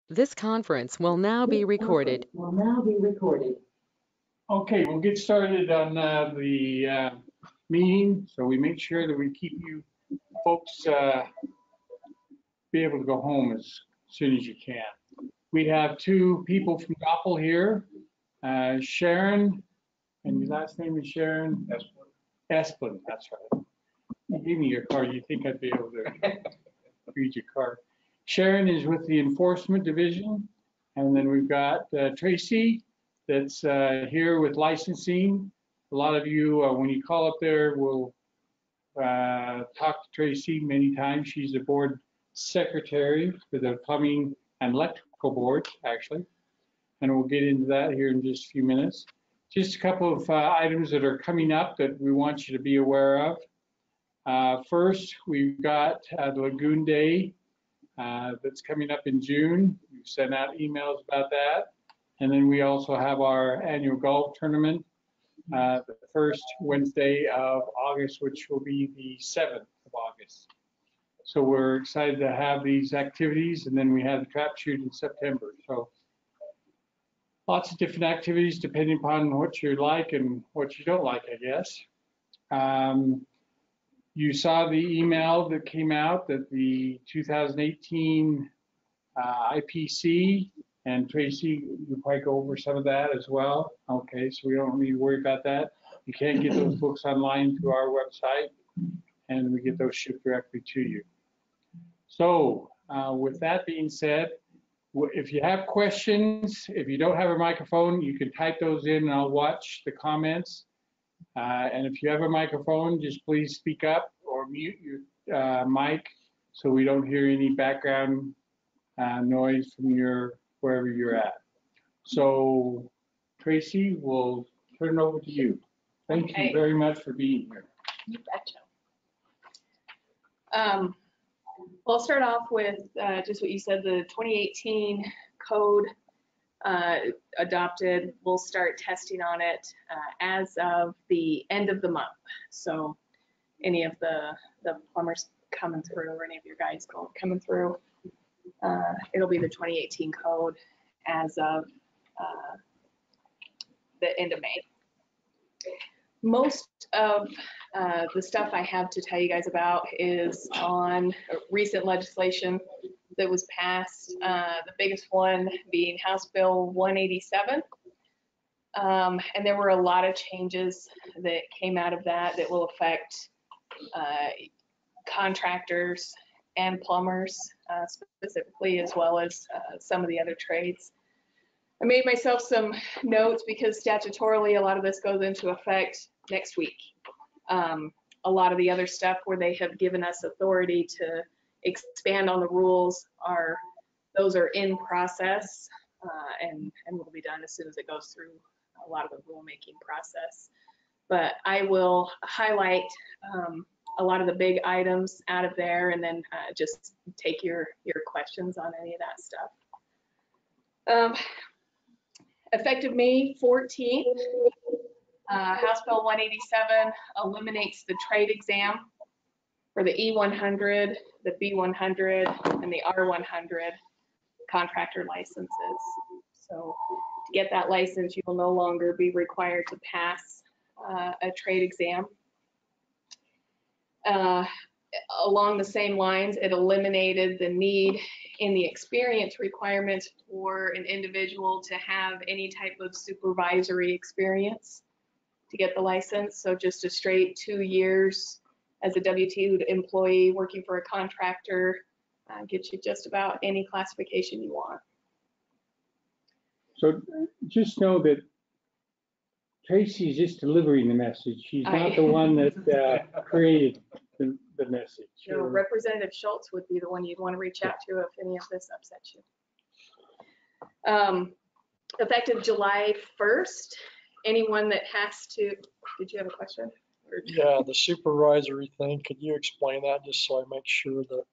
This conference will now be recorded. Okay, we'll get started on the meeting, so we make sure that we keep you folks be able to go home as soon as you can. We have two people from DOPL here, Sharon, and your last name is Sharon? Esplin, that's right. You gave me your card, you think I'd be able to read your card. Sharon is with the Enforcement Division, and then we've got Tracy that's here with licensing. A lot of you, when you call up there, will talk to Tracy many times. She's the board secretary for the plumbing and electrical board, actually. And we'll get into that here in just a few minutes. Just a couple of items that are coming up that we want you to be aware of. First, we've got the Lagoon Day that's coming up in June. We've sent out emails about that. And then we also have our annual golf tournament, the first Wednesday of August, which will be the 7th of August. So we're excited to have these activities, and then we have the trap shoot in September. So lots of different activities depending upon what you like and what you don't like, I guess. You saw the email that came out that the 2018 IPC, and Tracy, you'll probably go over some of that as well. Okay, so we don't need to worry about that. You can get those books online through our website, and we get those shipped directly to you. So with that being said, if you have questions, if you don't have a microphone, you can type those in and I'll watch the comments. And if you have a microphone, just please speak up or mute your mic so we don't hear any background noise from wherever you're at. So Tracy, we'll turn it over to you. Thank you very much for being here. You betcha. Well, I'll start off with just what you said, the 2018 code adopted. We'll start testing on it as of the end of the month. So any of the plumbers coming through or any of your guys coming through, it'll be the 2018 code as of the end of May. Most of the stuff I have to tell you guys about is on recent legislation that was passed, the biggest one being House Bill 187. And there were a lot of changes that came out of that will affect contractors and plumbers specifically, as well as some of the other trades. I made myself some notes because statutorily a lot of this goes into effect next week. A lot of the other stuff where they have given us authority to expand on the rules those are in process and will be done as soon as it goes through a lot of the rulemaking process. But I will highlight a lot of the big items out of there and then just take your questions on any of that stuff. Effective May 14th, House Bill 187 eliminates the trade exam for the E100, the B100, and the R100 contractor licenses. So to get that license, you will no longer be required to pass a trade exam. Along the same lines, it eliminated the need in the experience requirements for an individual to have any type of supervisory experience to get the license. So just a straight 2 years as a W-2 employee working for a contractor gets you just about any classification you want. So just know that Tracy's just delivering the message. She's not the one that created the message. No, Representative Schultz would be the one you'd want to reach out to if any of this upsets you. Effective July 1st, anyone that has to, did you have a question? Yeah, the supervisory thing, could you explain that just so I make sure that?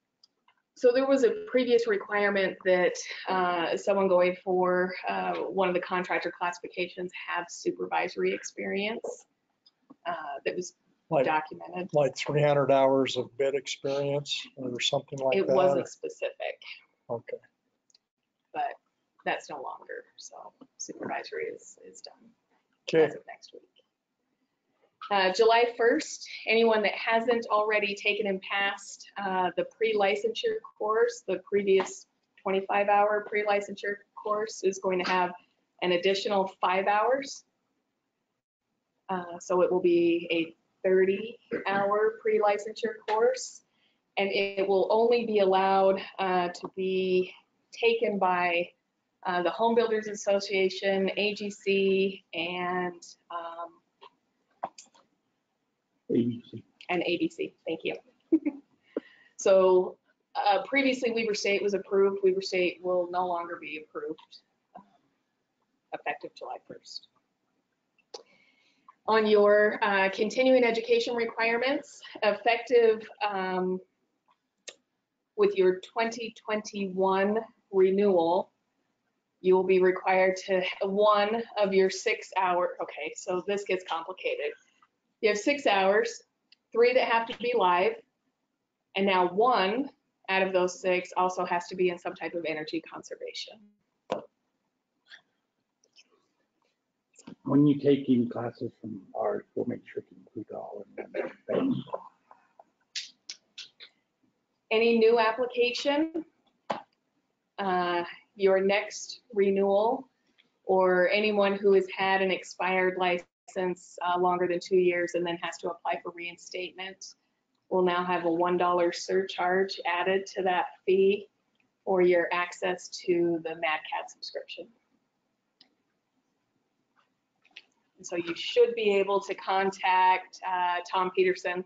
So there was a previous requirement that someone going for one of the contractor classifications have supervisory experience that was documented. Like 300 hours of bid experience or something like that? It wasn't specific. Okay. But that's no longer. So supervisory is done Okay, as of next week. July 1st, anyone that hasn't already taken and passed the pre-licensure course, the previous 25-hour pre-licensure course, is going to have an additional 5 hours. So it will be a 30-hour pre-licensure course, and it will only be allowed to be taken by the Home Builders Association, AGC, and ABC. Thank you. So previously Weber State was approved. Weber State will no longer be approved effective July 1st. On your continuing education requirements, effective with your 2021 renewal, you will be required to one of your 6 hour, okay, so this gets complicated. You have 6 hours, 3 that have to be live, and now 1 out of those 6 also has to be in some type of energy conservation. When you take in classes from ours, we'll make sure to include all of them. Any new application, your next renewal, or anyone who has had an expired license longer than 2 years and then has to apply for reinstatement will now have a $1 surcharge added to that fee or your access to the MadCat subscription. And so you should be able to contact Tom Peterson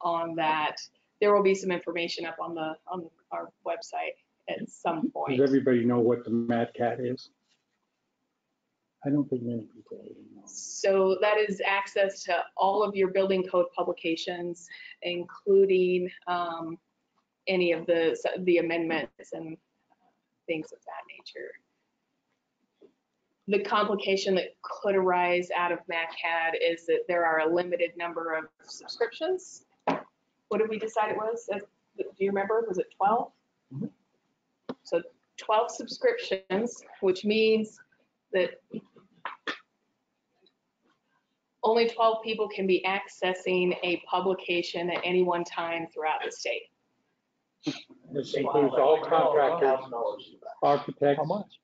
on that. There will be some information up on our website at some point. Does everybody know what the MadCat is? I don't think many people even know. So that is access to all of your building code publications, including any of the amendments and things of that nature. The complication that could arise out of MadCat is that there are a limited number of subscriptions. What did we decide it was? Do you remember? Was it 12? Mm-hmm. So 12 subscriptions, which means that only 12 people can be accessing a publication at any one time throughout the state. This includes all contractors, architects. how much?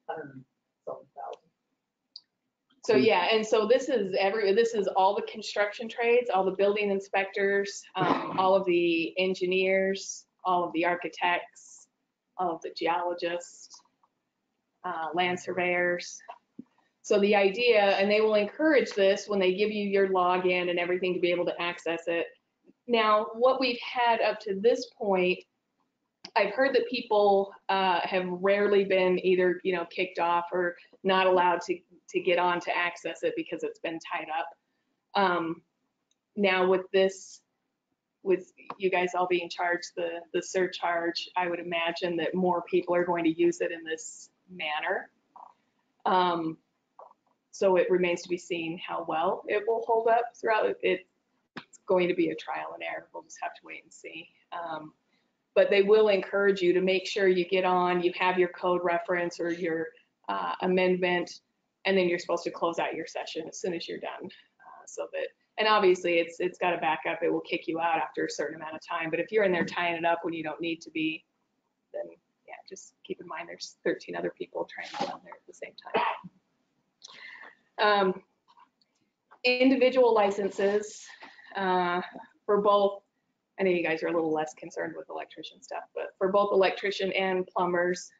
So yeah, and so this is all the construction trades, all the building inspectors, all of the engineers, all of the architects, all of the geologists, land surveyors. So the idea, and they will encourage this when they give you your login and everything to be able to access it. Now, what we've had up to this point, I've heard that people have rarely been either, kicked off or not allowed to get on to access it because it's been tied up. Now with you guys all being charged the surcharge, I would imagine that more people are going to use it in this manner. So it remains to be seen how well it will hold up throughout. It's going to be a trial and error. We'll just have to wait and see. But they will encourage you to make sure you get on, you have your code reference or your amendment, and then you're supposed to close out your session as soon as you're done. And obviously it's got a backup. It will kick you out after a certain amount of time. But if you're in there tying it up when you don't need to be, then yeah, just keep in mind there's 13 other people trying to get on there at the same time. Individual licenses for both, I know you guys are a little less concerned with electrician stuff, but for both electrician and plumbers,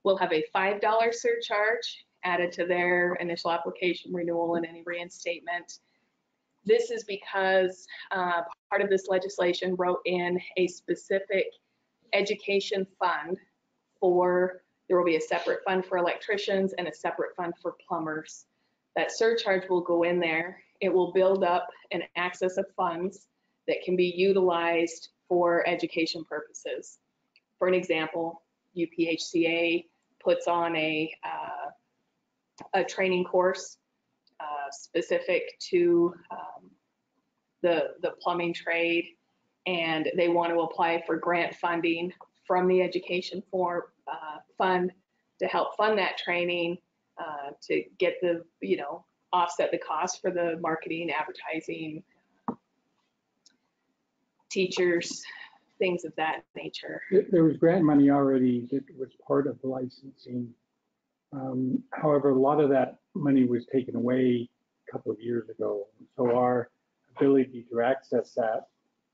we'll have a $5 surcharge added to their initial application renewal and any reinstatement. This is because part of this legislation wrote in a specific education fund there will be a separate fund for electricians and a separate fund for plumbers. That surcharge will go in there. It will build up an excess of funds that can be utilized for education purposes. For an example, UPHCA puts on a training course specific to the plumbing trade, and they want to apply for grant funding from the education fund to help fund that training, to get the, offset the cost for the marketing, advertising, teachers, things of that nature. There was grant money already that was part of the licensing. However, a lot of that money was taken away a couple of years ago. So our ability to access that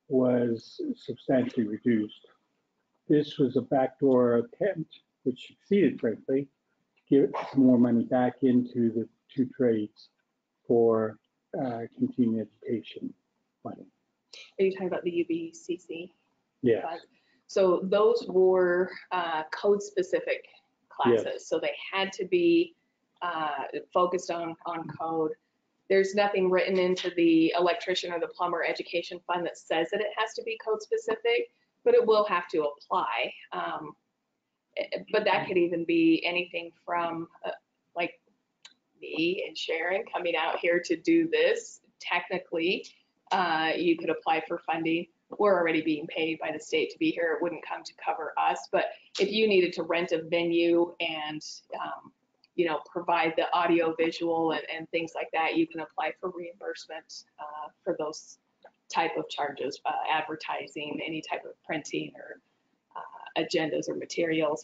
was substantially reduced. This was a backdoor attempt, which succeeded, frankly, to get some more money back into the two trades for continuing education money. Are you talking about the UBCC? Yeah. So those were code-specific classes. Yes. So they had to be focused on code. There's nothing written into the electrician or the plumber education fund that says that it has to be code-specific, but it will have to apply. But that could even be anything from like me and Sharon coming out here to do this. Technically, you could apply for funding. We're already being paid by the state to be here. It wouldn't come to cover us. But if you needed to rent a venue and, provide the audio visual and things like that, you can apply for reimbursement for those type of charges, advertising, any type of printing or agendas or materials,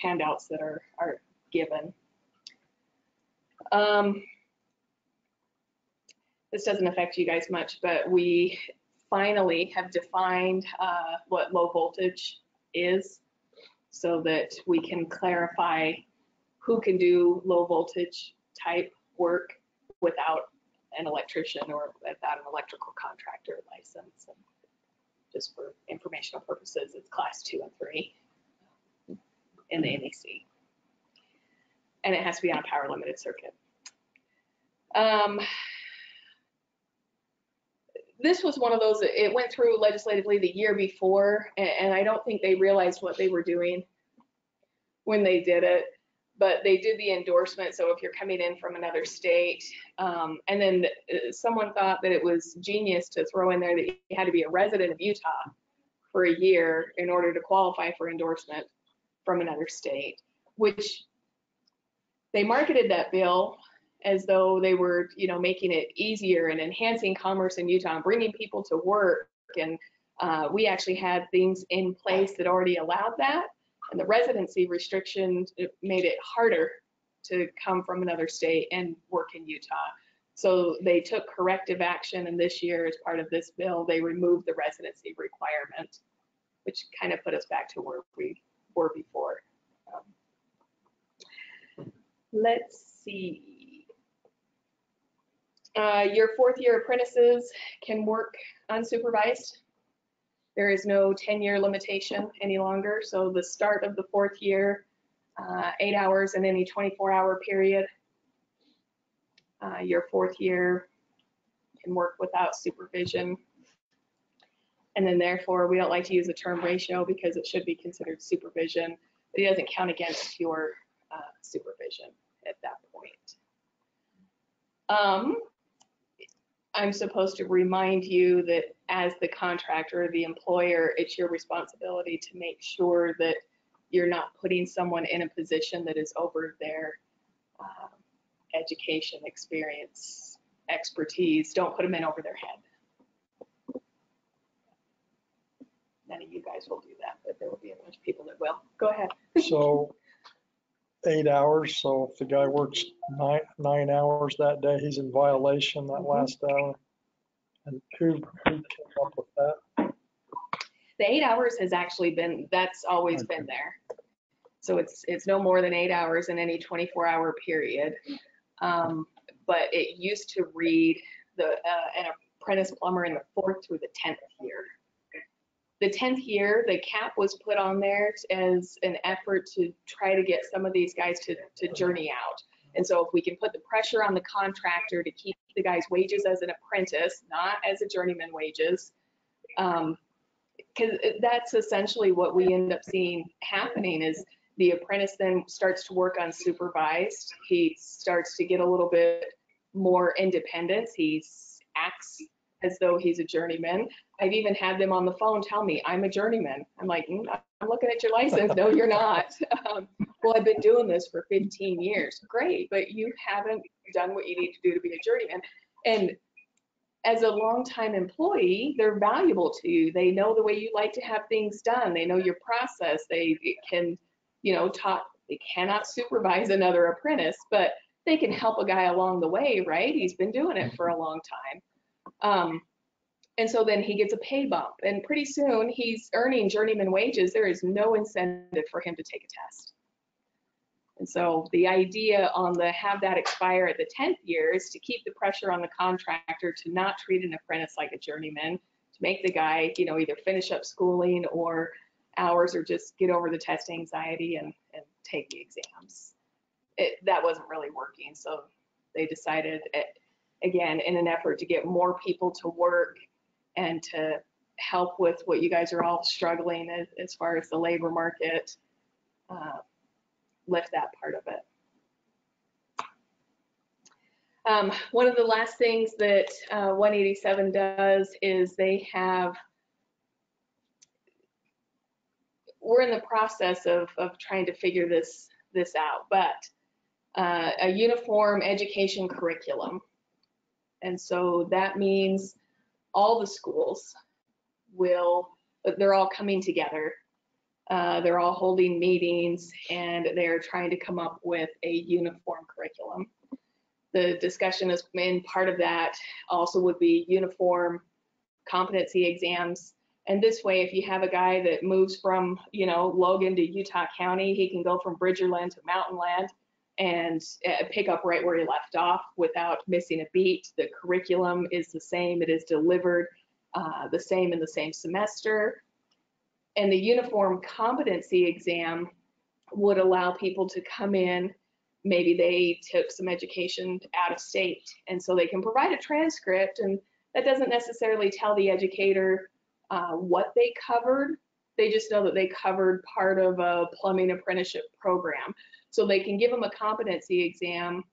handouts that are given. This doesn't affect you guys much, but we finally have defined what low voltage is so that we can clarify who can do low voltage type work without an electrician or without an electrical contractor license. And just for informational purposes, it's class 2 and 3 in the NEC. And it has to be on a power limited circuit. This was one of those, it went through legislatively the year before, and I don't think they realized what they were doing when they did it, but they did the endorsement. So if you're coming in from another state, and then someone thought that it was genius to throw in there that you had to be a resident of Utah for a year in order to qualify for endorsement from another state, which they marketed that bill as though they were, making it easier and enhancing commerce in Utah and bringing people to work. And we actually had things in place that already allowed that. And the residency restriction, it made it harder to come from another state and work in Utah. So they took corrective action, and this year, as part of this bill, they removed the residency requirement, which kind of put us back to where we were before. Let's see. Your 4th year apprentices can work unsupervised. There is no 10-year limitation any longer. So the start of the 4th year, 8 hours in any 24-hour period. Your 4th year can work without supervision. And then therefore, we don't like to use the term ratio because it should be considered supervision, but it doesn't count against your supervision at that point. I'm supposed to remind you that as the contractor or the employer, it's your responsibility to make sure that you're not putting someone in a position that is over their education, experience, expertise. Don't put them in over their head. None of you guys will do that, but there will be a bunch of people that will. Go ahead. So 8 hours, so if the guy works nine hours that day, he's in violation that last hour. And who came up with that? The 8 hours has actually been, that's always been there. So it's no more than 8 hours in any 24-hour period. But it used to read an apprentice plumber in the 4th through the 10th year. The 10th year, the cap was put on there as an effort to try to get some of these guys to journey out. And so if we can put the pressure on the contractor to keep the guy's wages as an apprentice, not as a journeyman wages, because that's essentially what we end up seeing happening is the apprentice then starts to work unsupervised. He starts to get a little bit more independence. He acts as though he's a journeyman. I've even had them on the phone tell me, I'm a journeyman. I'm like, I'm looking at your license. No, you're not. well, I've been doing this for 15 years. Great, but you haven't done what you need to do to be a journeyman. And as a longtime employee, they're valuable to you. They know the way you like to have things done. They know your process. They can, talk. They cannot supervise another apprentice, but they can help a guy along the way, right? He's been doing it for a long time. And so then he gets a pay bump, and pretty soon he's earning journeyman wages. There is no incentive for him to take a test. And so the idea on the have that expire at the 10th year is to keep the pressure on the contractor to not treat an apprentice like a journeyman, to make the guy, either finish up schooling or hours, or just get over the test anxiety and take the exams. That wasn't really working. So they decided, again, in an effort to get more people to work and to help with what you guys are all struggling as far as the labor market, lift that part of it. One of the last things that 187 does is we're in the process of trying to figure this out, but a uniform education curriculum. And so that means all the schools they're all coming together. They're all holding meetings, and they're trying to come up with a uniform curriculum. The discussion is, and part of that also would be uniform competency exams. And this way, if you have a guy that moves from, Logan to Utah County, he can go from Bridgerland to Mountainland and pick up right where he left off without missing a beat. The curriculum is the same. It is delivered the same in the same semester. And the uniform competency exam would allow people to come in, maybe they took some education out of state, and so they can provide a transcript, and that doesn't necessarily tell the educator what they covered. They just know that they covered part of a plumbing apprenticeship program. So they can give them a competency exam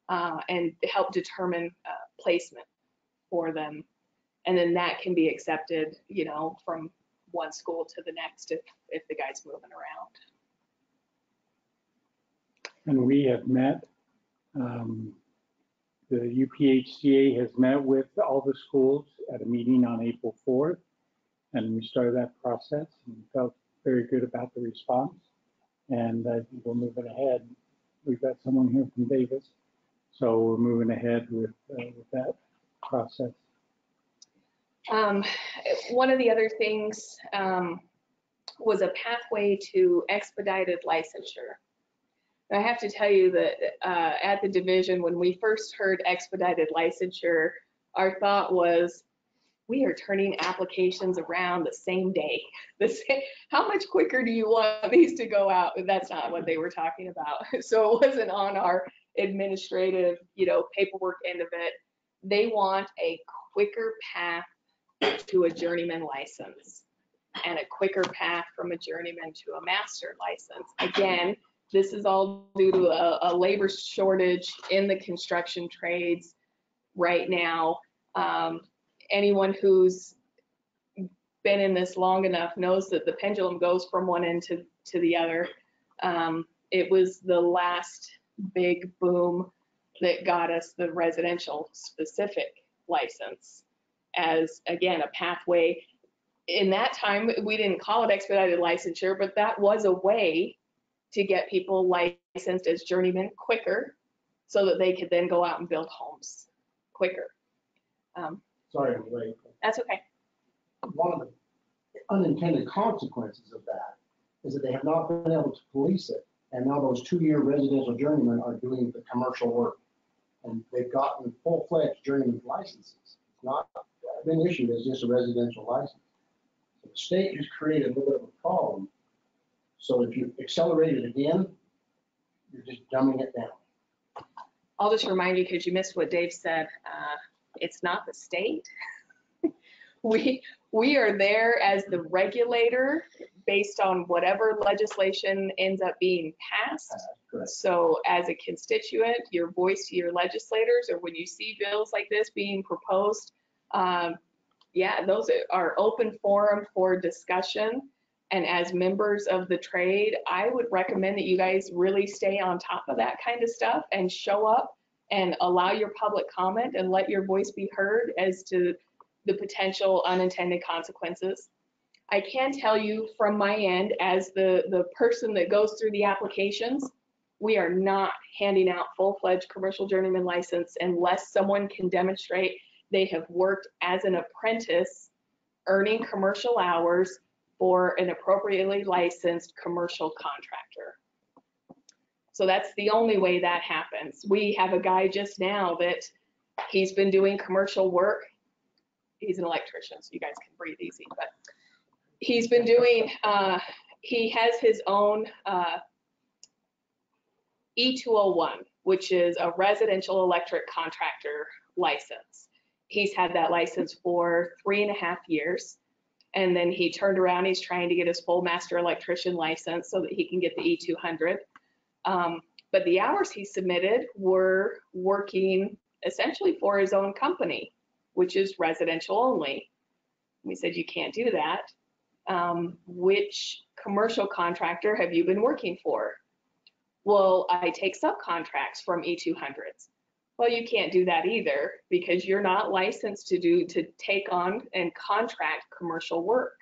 and help determine placement for them. And then that can be accepted, from one school to the next if the guy's moving around. And we have met, the UPHCA has met with all the schools at a meeting on April 4th, and we started that process and felt very good about the response. And I think we're moving ahead. We've got someone here from Davis, so we're moving ahead with that process. One of the other things was a pathway to expedited licensure. I have to tell you that at the division, when we first heard expedited licensure, our thought was, we are turning applications around the same day. How much quicker do you want these to go out? That's not what they were talking about. So it wasn't on our administrative, paperwork end of it. They want a quicker path to a journeyman license and a quicker path from a journeyman to a master license. Again, this is all due to a labor shortage in the construction trades right now. Anyone who's been in this long enough knows that the pendulum goes from one end to the other. It was the last big boom that got us the residential specific license as, again, a pathway. In that time, we didn't call it expedited licensure, but that was a way to get people licensed as journeymen quicker so that they could then go out and build homes quicker. Sorry I'm late. That's okay. One of the unintended consequences of that is that they have not been able to police it. And now those 2-year residential journeymen are doing the commercial work. And they've gotten full-fledged journeyman licenses. It's not been issued as just a residential license. So the state has created a little bit of a problem. So if you accelerate it again, you're just dumbing it down. I'll just remind you, because you missed what Dave said, it's not the state. We are there as the regulator based on whatever legislation ends up being passed. So as a constituent, your voice to your legislators, or when you see bills like this being proposed, yeah, those are open forum for discussion. And as members of the trade, I would recommend that you guys really stay on top of that kind of stuff and show up and allow your public comment and let your voice be heard as to the potential unintended consequences. I can tell you from my end, as the person that goes through the applications, we are not handing out full-fledged commercial journeyman license unless someone can demonstrate they have worked as an apprentice, earning commercial hours for an appropriately licensed commercial contractor. So that's the only way that happens. We have a guy just now that he's been doing commercial work. He's an electrician, so you guys can breathe easy, but he's been doing, he has his own E201, which is a residential electric contractor license. He's had that license for 3.5 years. And then he turned around, he's trying to get his full master electrician license so that he can get the E200. But the hours he submitted were working essentially for his own company, which is residential only. We said, you can't do that. Which commercial contractor have you been working for? Well, I take subcontracts from E200s. Well, you can't do that either because you're not licensed to take on and contract commercial work.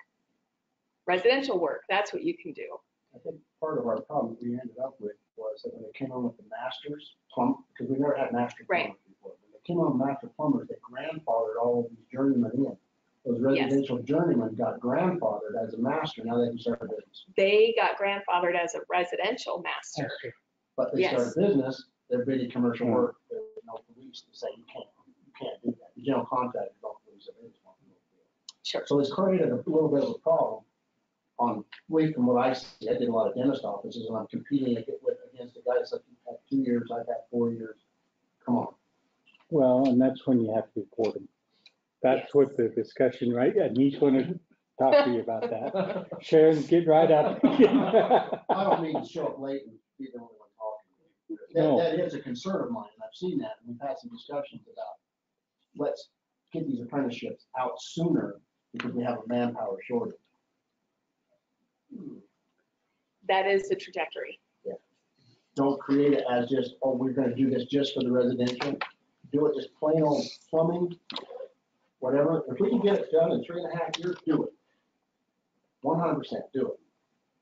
Residential work, that's what you can do. I think part of our problem we ended up with was that when they came on with the masters plumb, because we never had master plumbers before. When they came on with master plumbers, they grandfathered all of these journeymen in. Those residential journeymen got grandfathered as a master. Now they can start a business. They got grandfathered as a residential master. But they start a business, they're bidding commercial work. There's no police to say you can't do that. The general contractor don't police it. They just want to do it. Sure. So it's created a little bit of a problem on, from what I see. I did a lot of dentist offices and I'm competing against the guys that have 2 years, I've had 4 years. Come on. Well, and that's when you have to report them. That's what the discussion, right? And he's going to talk to you about that. Sharon, get right up. I don't mean to show up late and be the only one talking. No. That is a concern of mine, and I've seen that, and we've had some discussions about, let's get these apprenticeships out sooner because we have a manpower shortage. That is the trajectory. Yeah. Don't create it as just, oh, we're gonna do this just for the residential. Do it just plain old plumbing, whatever. If we can get it done in 3.5 years, do it. 100% do it.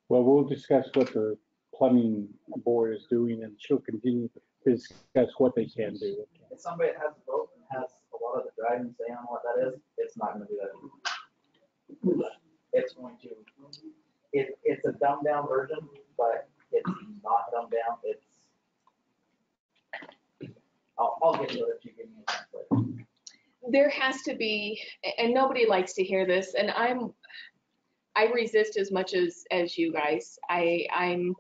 Well, we'll discuss what the plumbing board is doing and she'll continue to discuss what they can do. If somebody has a boat and has a lot of the driving say on what that is, it's not going to do that. It's going to, it's a dumbed down version, but it's not dumbed down. It's, I'll get to it if you give me a chance later. There has to be, and nobody likes to hear this, and I resist as much as you guys. I'm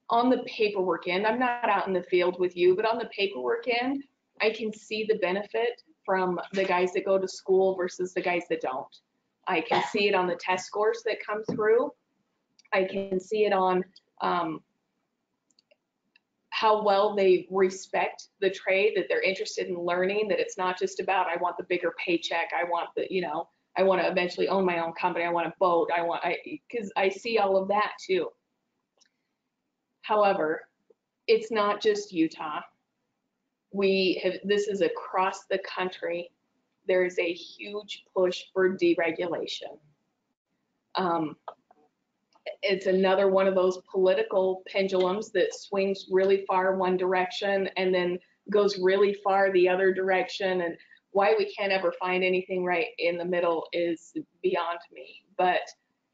on the paperwork end. I'm not out in the field with you, but on the paperwork end, I can see the benefit from the guys that go to school versus the guys that don't. I can see it on the test scores that come through. I can see it on how well they respect the trade, that they're interested in learning, that it's not just about, I want the bigger paycheck, I want the, I want to eventually own my own company, I want a boat, because I see all of that too. However, it's not just Utah. This is across the country. There is a huge push for deregulation. It's another one of those political pendulums that swings really far one direction and then goes really far the other direction. And why we can't ever find anything right in the middle is beyond me. But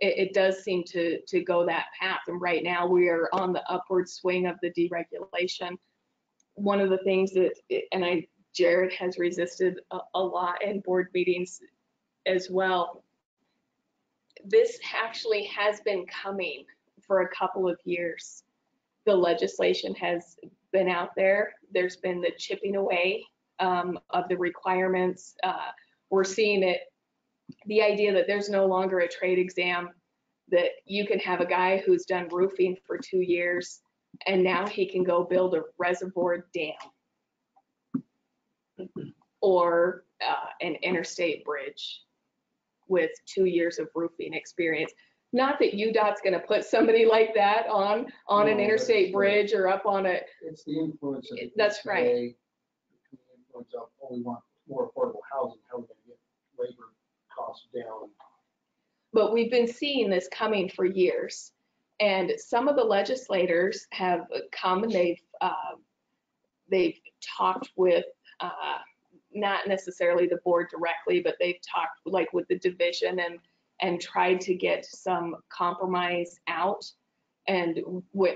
it does seem to go that path. And right now we are on the upward swing of the deregulation. One of the things that, Jared has resisted a lot in board meetings as well. This actually has been coming for a couple of years. The legislation has been out there. There's been the chipping away of the requirements. We're seeing it, the idea that there's no longer a trade exam, that you can have a guy who's done roofing for 2 years and now he can go build a reservoir dam or an interstate bridge with 2 years of roofing experience. Not that UDOT's gonna put somebody like that on No, an but interstate it's bridge or up on a, It's the influence of. That's right. The influence of, oh, we want more affordable housing, how are we gonna get labor costs down? but we've been seeing this coming for years. And some of the legislators have come and they've talked with, not necessarily the board directly, but they've talked like with the division and tried to get some compromise out. And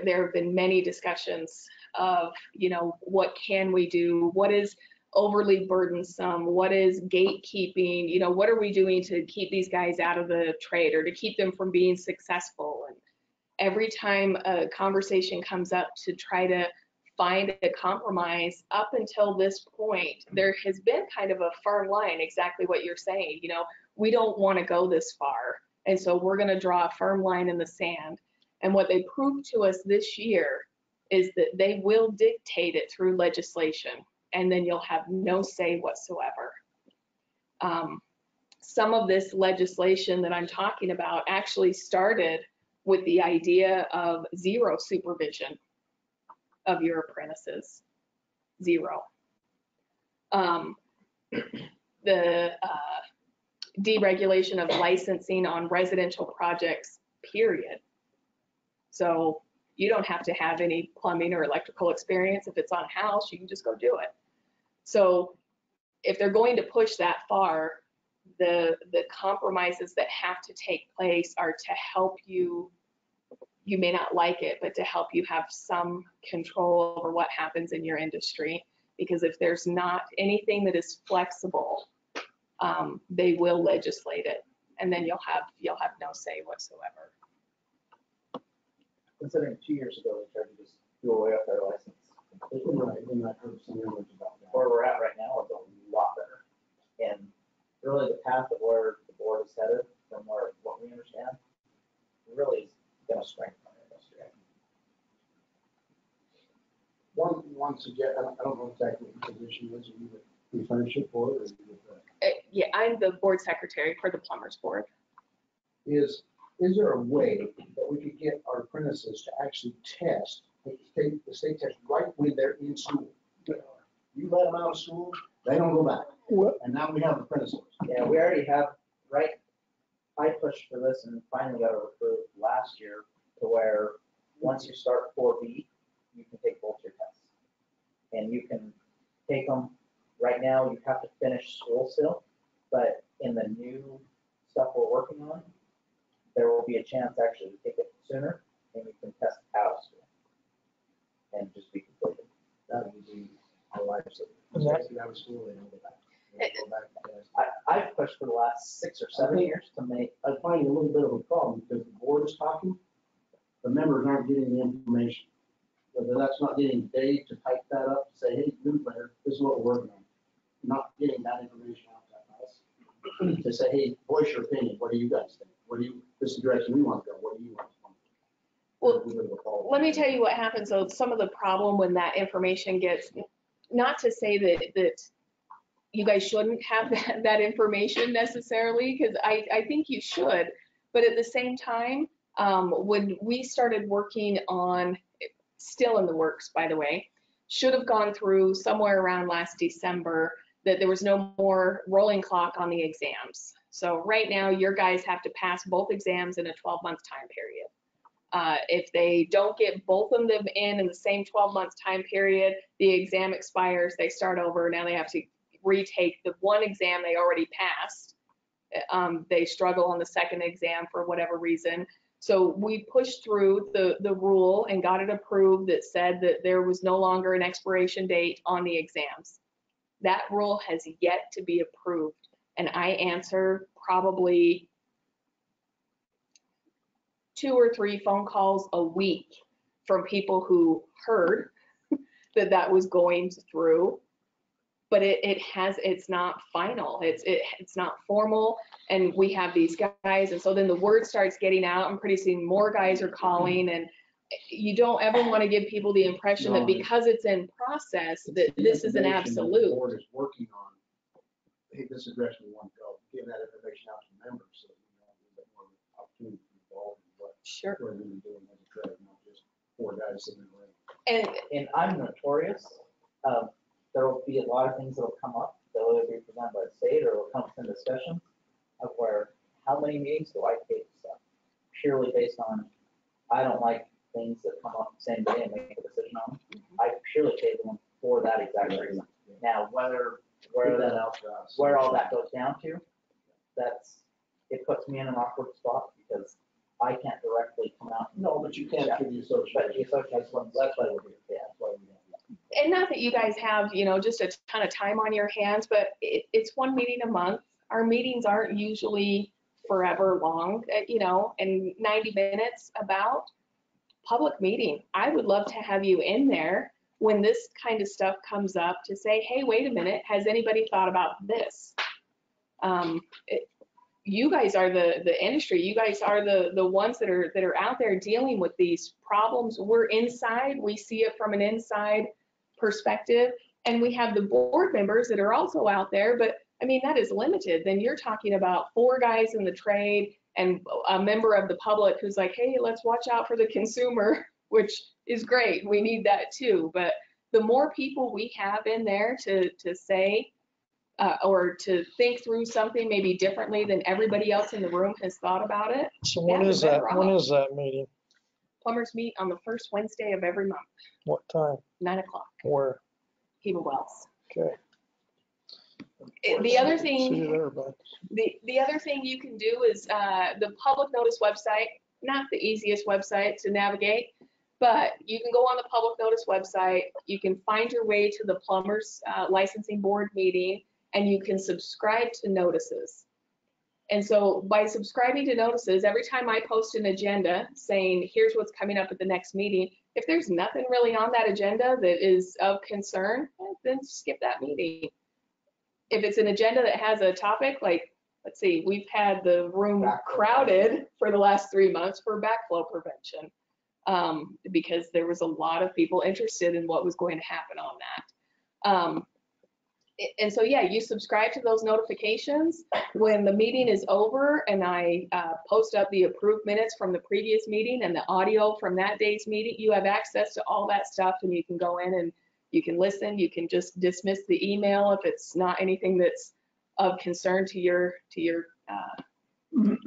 there have been many discussions of, you know, what can we do? What is overly burdensome? What is gatekeeping? You know, what are we doing to keep these guys out of the trade or to keep them from being successful? And every time a conversation comes up to try to find a compromise, up until this point, there has been kind of a firm line, exactly what you're saying. You know, we don't want to go this far. And so we're going to draw a firm line in the sand. And what they proved to us this year is that they will dictate it through legislation, and then you'll have no say whatsoever. Some of this legislation that I'm talking about actually started with the idea of zero supervision of your apprentices. Zero. The deregulation of licensing on residential projects, period. So you don't have to have any plumbing or electrical experience. If it's on a house, you can just go do it. So if they're going to push that far, the compromises that have to take place are to help you. You may not like it, but to help you have some control over what happens in your industry. Because if there's not anything that is flexible, they will legislate it, and then you'll have no say whatsoever. Considering 2 years ago, they tried to just do away with their license. Right, and I've heard some rumors about that. Where we're at right now is a lot better. And really the path of where the board is headed, from what we understand, really is gonna strengthen our industry. One suggestion, I don't know exactly what the position is, are you the friendship board or you with Yeah, I'm the board secretary for the plumbers board. is there a way that we could get our apprentices to actually test, take the state test right when they're in school? You let them out of school, they don't go back. What? And now we have apprentices. Yeah, we already have, right, I pushed for this and finally got it approved last year to where once you start 4B, you can take both your tests. And you can take them, right now you have to finish school still, but in the new stuff we're working on, there will be a chance actually to take it sooner and you can test out of school and just be completed. That would be our lives. And that- Once you out of school, they don't go back. They don't go back to test. I've pushed for the last 6 or 7 years to make, I find a little bit of a problem because the board is talking, the members aren't getting the information. Whether that's not getting Dave to type that up, to say, hey, newsletter, this is what we're working on. Not getting that information out to us. To say, hey, voice your opinion, what do you guys think? This is the direction we want to go, what do you want? Well, let me tell you what happens. So some of the problem when that information gets, not to say that you guys shouldn't have that information necessarily, because I think you should, but at the same time, when we started working on, still in the works, by the way, should have gone through somewhere around last December, that there was no more rolling clock on the exams. So right now, your guys have to pass both exams in a 12-month time period. If they don't get both of them in the same 12-month time period, the exam expires, they start over. Now they have to retake the one exam they already passed. They struggle on the second exam for whatever reason. So we pushed through the rule and got it approved that said that there was no longer an expiration date on the exams. That rule has yet to be approved. And I answer probably 2 or 3 phone calls a week from people who heard that was going through, but it's not final. It's not formal, and we have these guys, and so then the word starts getting out, and pretty soon more guys are calling, and you don't ever want to give people the impression that because it's in process that this is an absolute. The board is working on, hey, this is the direction we want to go. Give that information out to members so that we know a little bit more opportunity to involve. Sure. We're going to be doing as a trade, not just four guys sitting in the ring. And And I'm notorious, there will be a lot of things that will come up, that will either be presented by the state or will come from discussion of where, how many meetings do I take stuff? Purely based on, I don't like things that come up the same day and make a decision on them. I purely take them for that exact reason. Now, where That out for us. where all that goes down to, it puts me in an awkward spot because I can't directly come out. No, but you can't give the But the association. association, That's why we're here. yeah. That's why we have. and not that you guys have, just a ton of time on your hands, but it's one meeting a month. Our meetings aren't usually forever long, and 90 minutes about. Public meeting. I would love to have you in there when this kind of stuff comes up to say, hey, wait a minute, has anybody thought about this? You guys are the industry. You guys are the ones that are out there dealing with these problems. We're inside. We see it from an inside perspective, and we have the board members that are also out there. But I mean, that is limited. Then you're talking about four guys in the trade and a member of the public who's like, hey, let's watch out for the consumer, which is great. We need that too. But the more people we have in there to say or to think through something maybe differently than everybody else in the room has thought about it. So when Yeah, is the that? better When off. is that meeting? Plumbers meet on the first Wednesday of every month, What time? 9 o'clock, Where? Heba Wells. Okay. The other See you thing, there, bud. the other thing you can do is the public notice website, not the easiest website to navigate, but you can go on the public notice website. You can find your way to the plumbers licensing board meeting, and you can subscribe to notices. And so by subscribing to notices, every time I post an agenda saying, here's what's coming up at the next meeting, if there's nothing really on that agenda that is of concern, then skip that meeting. If it's an agenda that has a topic, like, let's see, we've had the room crowded for the last 3 months for backflow prevention because there was a lot of people interested in what was going to happen on that. And so, yeah, you subscribe to those notifications. When the meeting is over and I post up the approved minutes from the previous meeting and the audio from that day's meeting, you have access to all that stuff, and you can go in and you can listen. You can just dismiss the email if it's not anything that's of concern to your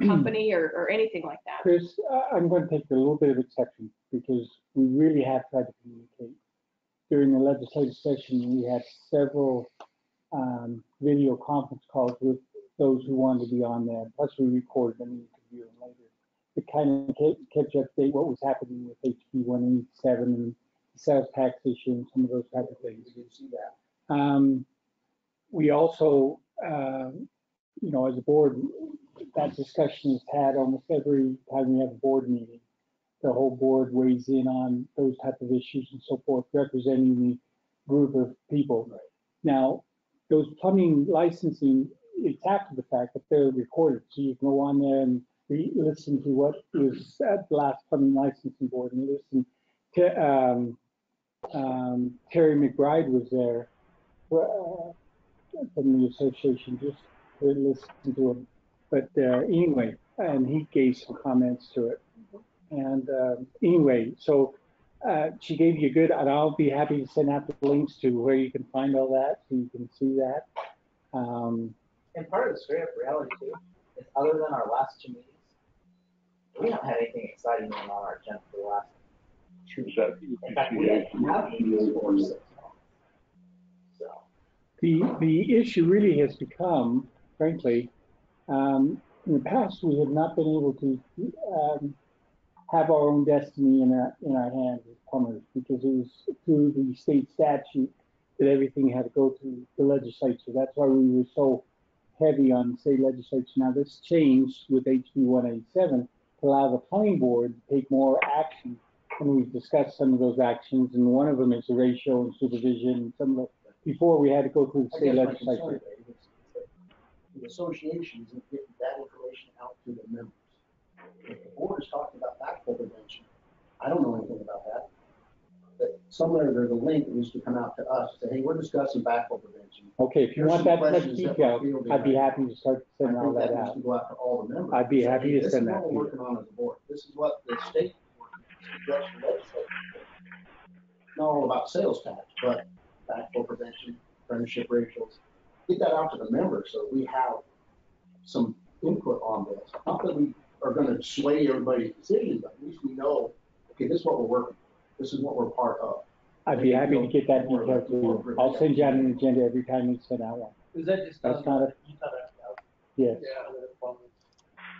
company or anything like that. Chris, I'm going to take a little bit of exception because we really have tried to communicate. During the legislative session, we had several video conference calls with those who wanted to be on there. Plus, we recorded them and you could view them later. It kind of kept you up to date what was happening with HB 187 and the sales tax issue and some of those type of things. We did see that. We also, as a board, that discussion is had almost every time we have a board meeting. The whole board weighs in on those type of issues and so forth, representing the group of people. Right. Now, those plumbing licensing, it's after the fact that they're recorded, so you can go on there and listen to what was at the last plumbing licensing board, and listen to Terry McBride was there from the association, just to listen to him. But anyway, and he gave some comments to it. And anyway, so she gave you a good, and I'll be happy to send out the links to where you can find all that, so you can see that. And part of the straight up reality too is, other than our last two meetings, we haven't had anything exciting on our agenda for the last 2 years. In fact, we haven't had meetings for 6 months. So. The issue really has become, frankly, in the past we have not been able to have our own destiny in our hands as plumbers, because it was through the state statute that everything had to go through the legislature. That's why we were so heavy on the state legislature. Now this changed with HB 187 to allow the planning board to take more action, and we've discussed some of those actions, and one of them is the ratio and supervision. Some of the, before we had to go through the state legislature. The associations are getting that information out to the members. If the board is talking about backflow prevention, I don't know anything about that. But somewhere there's a link that needs to come out to us, to say, hey, we're discussing backflow prevention. Okay, if you Here's want some that much questions that detail, we're fielding I'd be right happy to start I sending all think that that needs out. to go out to all the members. I'd be Say, happy hey, to send This that is what to we're you. working on as a board. This is what the state is working on. This is what the legislature is working on. Not all about sales tax, but backflow prevention, apprenticeship ratios. Get that out to the members so we have some input on this. Not that we are going to sway everybody's decision, but at least we know, okay, this is what we're working on. This is what we're part of. I'd be happy to get that detail to you. I'll send you out an agenda every time you send out one. Is that just? That's not a, yes.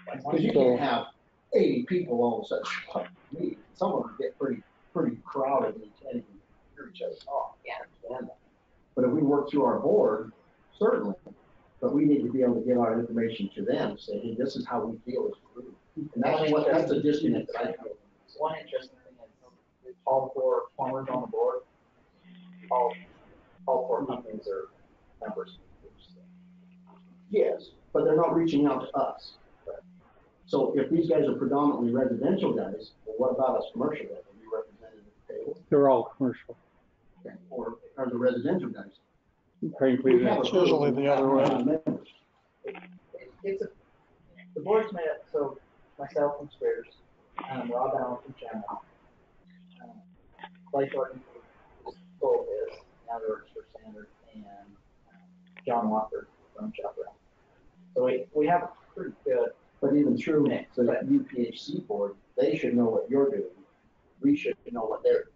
Because you can't have 80 people all of a sudden show up to meet. Some of them get pretty crowded and you can't even hear each other talk. Yeah. I understand that. But if we work through our board, certainly, but we need to be able to get our information to them, say, hey, this is how we feel as a group. And that's the disconnect that I feel. One interesting thing is all four plumbers on the board, all four companies are members. Yes, but they're not reaching out to us. So if these guys are predominantly residential guys, well, what about us commercial guys? Are we represented at the table? They're all commercial. Or are the residential guys? Frankly, We have It's a group, usually we the have other way. members. The board's made up, so myself from Spears, Rob Allen from Chandler, Clay Thornton from Full is, now the works for Standard, and John Walker from Chaparral. So we have a pretty good. But even through the UPHC board, they should know what you're doing. We should know what they're doing.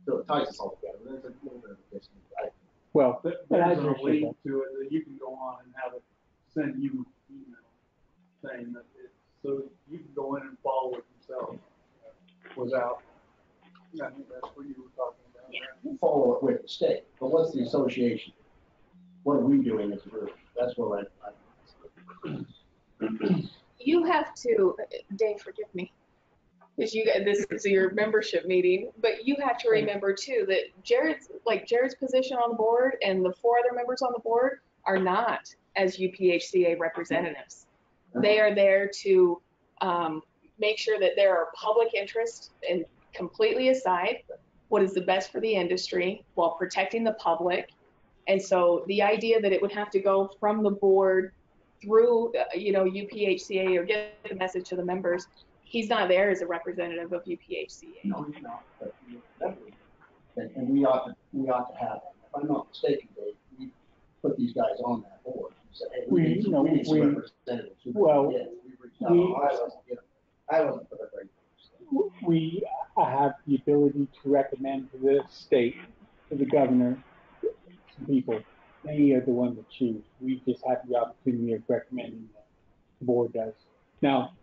So it ties us all together. There's a little bit of a disconnect, right? well, and I There's a appreciate link that. to it that you can go on and have it send you an email saying that so you can go in and follow it yourself without, I think that's what you were talking about. Yeah. We'll follow it with the state, but what's the association? What are we doing as a group? That's what You have to, Dave, forgive me, because this is your membership meeting, but you have to remember too that Jared's position on the board and the four other members on the board are not as UPHCA representatives. They are there to make sure that there are public interests and completely aside what is the best for the industry while protecting the public. And so the idea that it would have to go from the board through, UPHCA or get the message to the members, he's not there as a representative of UPHCA. No, he's not. But and we ought to have that. If I'm not mistaken, Dave, we put these guys on that board. We said, hey, we need some representatives. I wasn't for the very first. We have the ability to recommend to the state, to the governor, some people. They are the ones that choose. We just have the opportunity of recommending the board does. Now,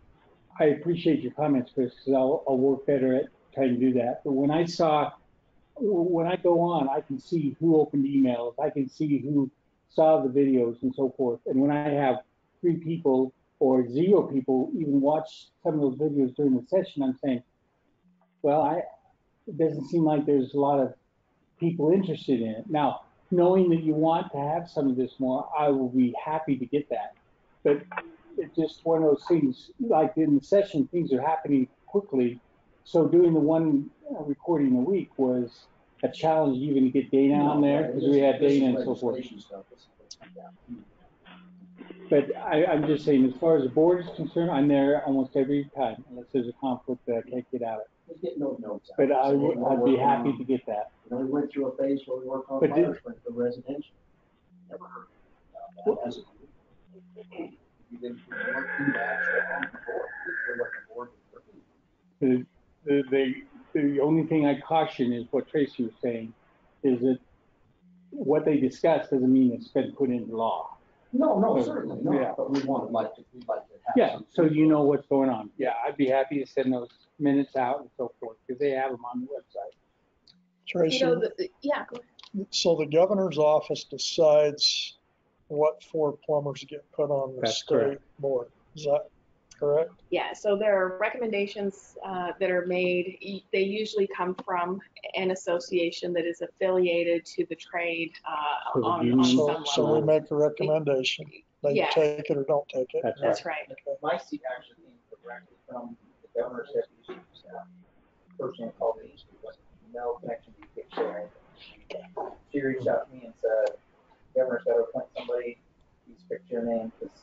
I appreciate your comments, Chris, because I'll work better at trying to do that. But when I go on, I can see who opened emails. I can see who saw the videos and so forth. And when I have 3 people or 0 people even watch some of those videos during the session, I'm saying, well, it doesn't seem like there's a lot of people interested in it. Now, knowing that you want to have some of this more, I will be happy to get that. But it's just one of those things, like in the session, things are happening quickly. So doing the one recording a week was a challenge even to get Dana on there, because we had Dana and so forth. But I'm just saying, as far as the board is concerned, I'm there almost every time, unless there's a conflict that I can't get out of. Just get no notes out. But Say, hey, I'd be happy to get that. We went through a phase where we worked on But fire sprinkler residential. Never heard about that as a group. You didn't work through that on the board. You what the board was working on. The only thing I caution is what Tracy was saying, is that what they discuss doesn't mean it's been put into law. No, certainly not. Yeah. But we'd like to have Yeah, some. so you know what's going on. Yeah, I'd be happy to send those minutes out and so forth, because they have them on the website. Tracy, Go ahead. so the governor's office decides what 4 plumbers get put on the That's state correct. board. Is that correct? Yeah, so there are recommendations that are made. They usually come from an association that is affiliated to the trade So the on union- some So we level. make a recommendation. They Yeah. take it or don't take it. That's right. Okay. My seat actually came directly from the governor's deputy chief of staff. Personally called the issue, was no connection to UPHC. reached out to me and said, governor's got to appoint somebody, please pick your name, because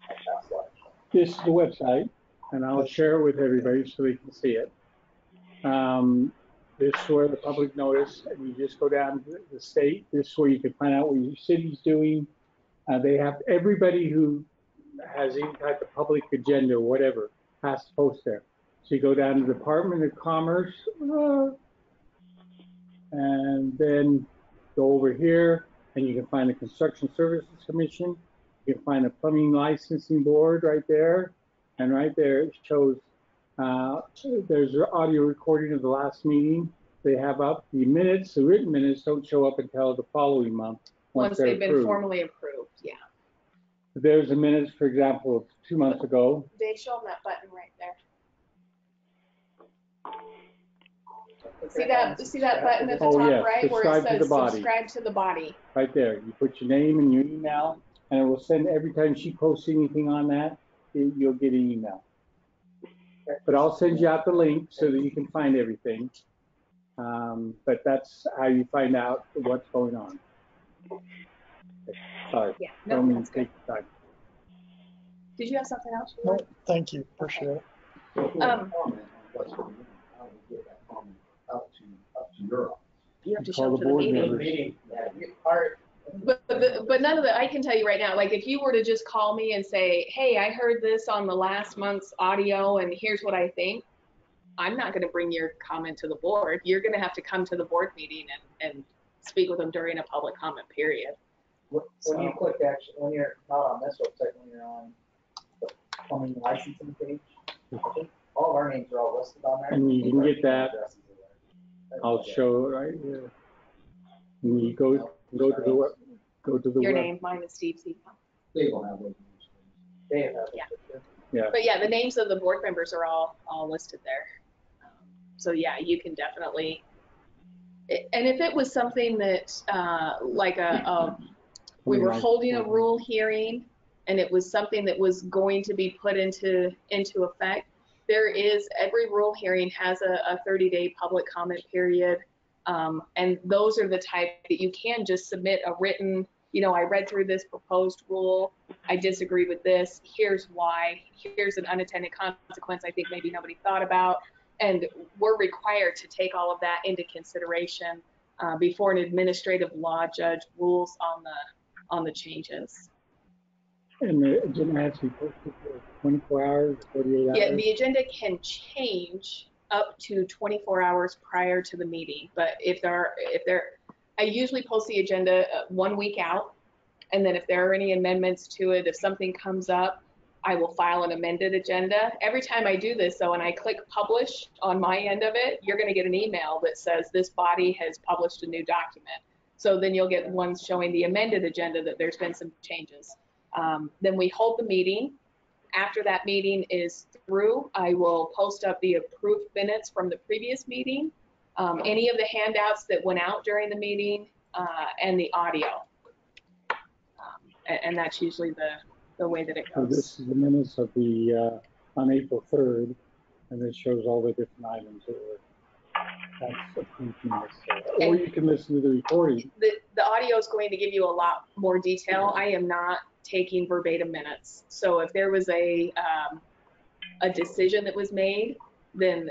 I passed life. This is the website, and I'll share it with everybody so they can see it. This is where the public notice, and you just go down to the state. This is where you can find out what your city's doing. They have, everybody who has any type of public agenda or whatever has to post there. So you go down to Department of Commerce, and then go over here, and you can find the Construction Services Commission. You can find the Plumbing Licensing Board right there, and right there it shows there's an audio recording of the last meeting. They have up the minutes. The written minutes don't show up until the following month Once they're they've been approved. formally approved, yeah. There's the minutes, for example, of 2 months ago. They show them that button right there. See that button at the Oh, top yes, right where it subscribe to says the body. subscribe to the body? Right there. You put your name and your email, and it will send every time she posts anything on that, you'll get an email. But I'll send you out the link so that you can find everything. But that's how you find out what's going on. Sorry, Yeah, I don't no, mean that's to good. take your time. Did you have something else? No, thank you, appreciate it. So if you have a comment on what's going on, how do we get that comment up to your office? You have to Call show the up to the board meeting. members. But none of that, I can tell you right now, like if you were to just call me and say, hey, I heard this on the last month's audio and here's what I think, I'm not going to bring your comment to the board. You're going to have to come to the board meeting and speak with them during a public comment period. When you click actually, when you're not on this website, when you're on the plumbing licensing page, I think all of our names are all listed on there. And you can get that. Addresses are there. I'll show it right here. And you go to the web. Your name, mine is Steve C. They will have those. They have Yeah. it. Yeah. But yeah, the names of the board members are all listed there. So yeah, you can definitely, and if it was something that, like we were holding a rule hearing and it was something that was going to be put into effect, there is, every rule hearing has a 30-day public comment period. And those are the type that you can just submit a written, I read through this proposed rule, I disagree with this, here's why, here's an unintended consequence I think maybe nobody thought about. And we're required to take all of that into consideration before an administrative law judge rules on the changes. And the agenda has to be posted for 24 hours, 48 hours? Yeah, the agenda can change up to 24 hours prior to the meeting. But I usually post the agenda 1 week out. And then if there are any amendments to it, if something comes up, I will file an amended agenda. Every time I do this, though, and I click publish on my end of it, you're going to get an email that says this body has published a new document. So then you'll get ones showing the amended agenda that there's been some changes. Then we hold the meeting. After that meeting is through, I will post up the approved minutes from the previous meeting, any of the handouts that went out during the meeting, and the audio. And that's usually the way that it So goes. this is the minutes of the, on April 3rd, and it shows all the different items that were, that's approved minutes. Or you can listen to the recording. The audio is going to give you a lot more detail. I am not taking verbatim minutes. So if there was a decision that was made, then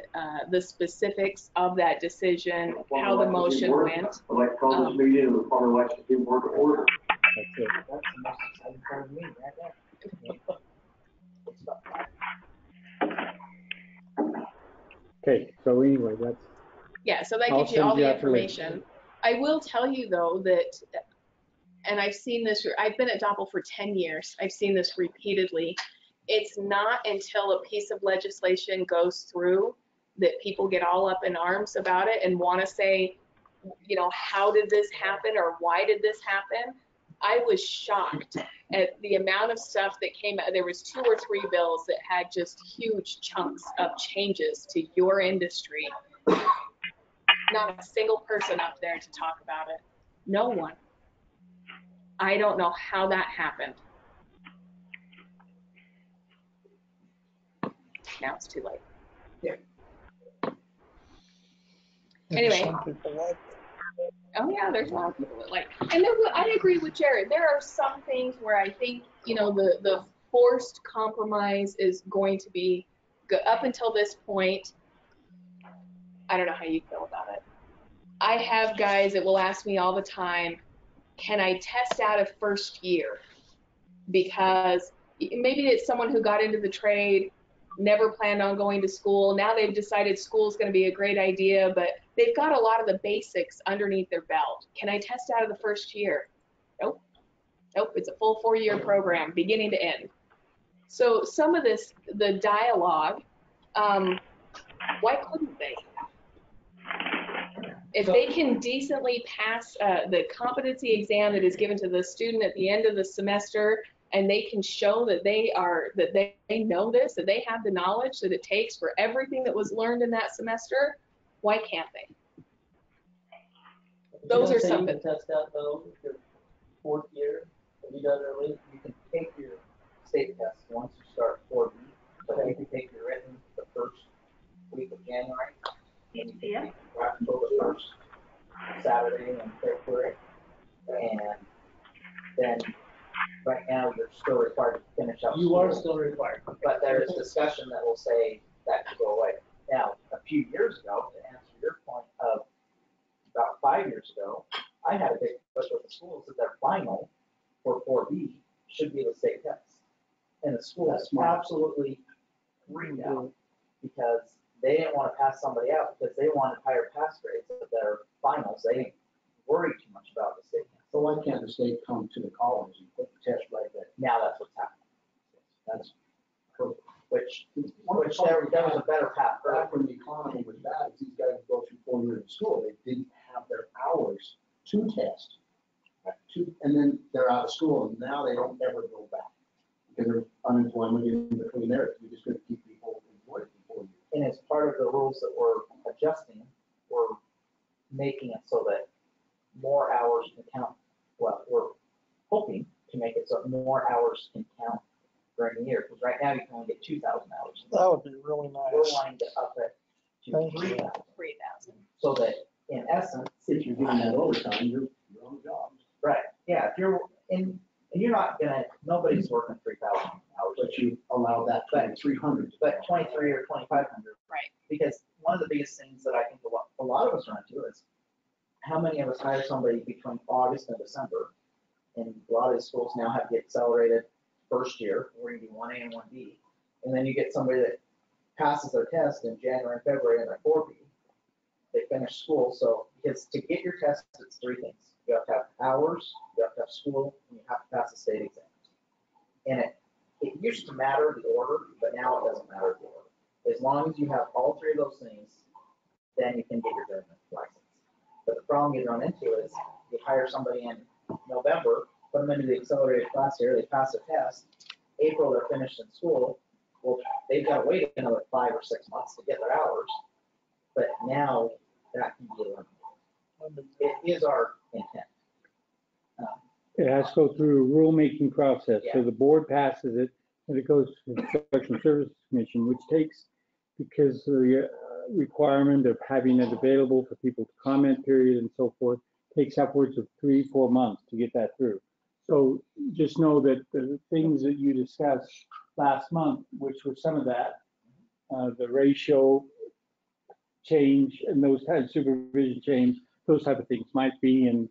the specifics of that decision, how the motion went. I'd like to call this meeting of the Plumber Licensing Board to order. That's it. That's the most exciting part of the meeting right there. Okay, so anyway, that's, Yeah, so that I'll gives you all send you the out the link. information. I will tell you though that, and I've seen this, I've been at DOPL for 10 years. I've seen this repeatedly. It's not until a piece of legislation goes through that people get all up in arms about it and want to say, how did this happen or why did this happen? I was shocked at the amount of stuff that came out. There was 2 or 3 bills that had just huge chunks of changes to your industry. Not a single person up there to talk about it. No one. I don't know how that happened. Now it's too late. Maybe Anyway. some people like Oh yeah, there's a lot of people that like, and there, I agree with Jared. There are some things where I think, you know, the forced compromise is going to be good. Up until this point, I don't know how you feel about it. I have guys that will ask me all the time, can I test out of first year? Because maybe it's someone who got into the trade, never planned on going to school. Now they've decided school's going to be a great idea, but they've got a lot of the basics underneath their belt. Can I test out of the first year? Nope. Nope. It's a full 4-year program, beginning to end. So some of this, the dialogue, why couldn't they? If they can decently pass the competency exam that is given to the student at the end of the semester, and they can show that they know this, that they have the knowledge that it takes for everything that was learned in that semester, why can't they? Those are some. You can test out though, your 4th year, if you done early, you can take your state test once you start 4B. So you can take your written the first week of January, and you can take practical the first Saturday in February, and then right now you're still required to finish up. You are still required. But there is discussion that will say that could go away. Now, a few years ago, to answer your point of about 5 years ago, I had a big push with the schools that their final for 4B should be the state test. And the schools absolutely freaked out because they didn't want to pass somebody out because they wanted higher pass grades at their finals. They didn't worry too much about the state test. So why can't the state come to the college and put the test right there? Now that's what's happening. That's Which there was a better path. back when the economy was bad. These guys go through 4 years of school. They didn't have their hours to test. And then they're out of school, and now they don't ever go back because there's unemployment in between there. You're just going to keep people employed for 4 years. And as part of the rules that we're adjusting, we're making it so that more hours can count. Well, we're hoping to make it so that more hours can count during the year, because right now you can only get 2,000 hours. That would be really We're nice. wanting to up it to Thank you. 3,000, 3,000. so that in essence, If you're doing that overtime, you're on the job. right, yeah, if you're in, and you're not gonna, nobody's working 3,000 hours, But you allow that 2,300. but 23 or 2,500. Right. Because one of the biggest things that I think a lot of us run into is how many of us hire somebody between August and December, and a lot of these schools now have the accelerated first year, where you do 1A and 1B, and then you get somebody that passes their test in January and February and they're 4B. They finish school, so because to get your test, it's 3 things. You have to have hours, you have to have school, and you have to pass the state exams. And it used to matter the order, but now it doesn't matter the order. As long as you have all 3 of those things, then you can get your journeyman license. But the problem you run into is you hire somebody in November, put them into the accelerated class here, they pass the test. April, they're finished in school. Well, they've got to wait another 5 or 6 months to get their hours. But now that can be eliminated. It is our intent. It has to go through a rulemaking process. So Yeah. the board passes it, and it goes to the Construction Services Commission, which takes, because of the requirement of having it available for people to comment period and so forth, takes upwards of 3-4 months to get that through. So just know that the things that you discussed last month, which were some of that, the ratio change and those types of supervision change, those type of things might be in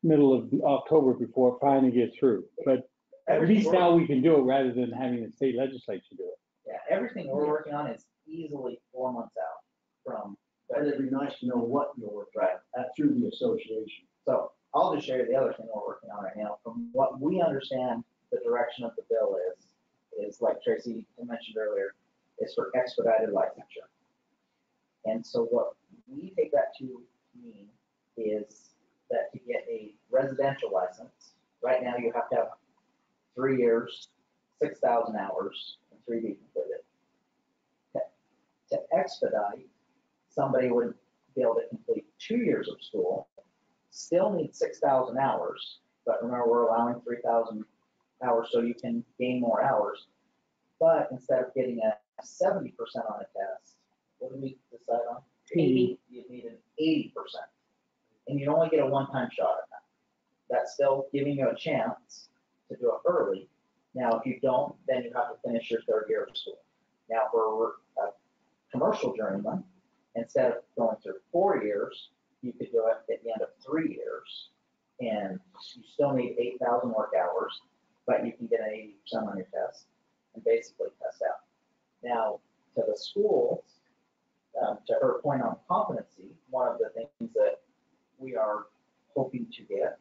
middle of October before it finally gets through. But at least now we can do it rather than having the state legislature do it. Yeah, everything we're working on is easily 4 months out from. But it'd be nice to know what you're working on through the association. So I'll just share the other thing we're working on right now. From what we understand, the direction of the bill is like Tracy mentioned earlier, is for expedited licensure. And so what we take that to mean is that to get a residential license, right now you have to have 3 years, 6,000 hours, and 3B completed. To expedite, somebody would be able to complete 2 years of school, still need 6,000 hours, but remember we're allowing 3,000 hours so you can gain more hours. But instead of getting a 70% on a test, what do we decide on? 80. You need an 80%. And you only get a one-time shot at that. That's still giving you a chance to do it early. Now, if you don't, then you have to finish your third year of school. Now, for a commercial journeyman, instead of going through 4 years, you could do it at the end of 3 years. And you still need 8,000 work hours, but you can get an 80% on your test and basically test out. Now, to the schools, to her point on competency, one of the things that we are hoping to get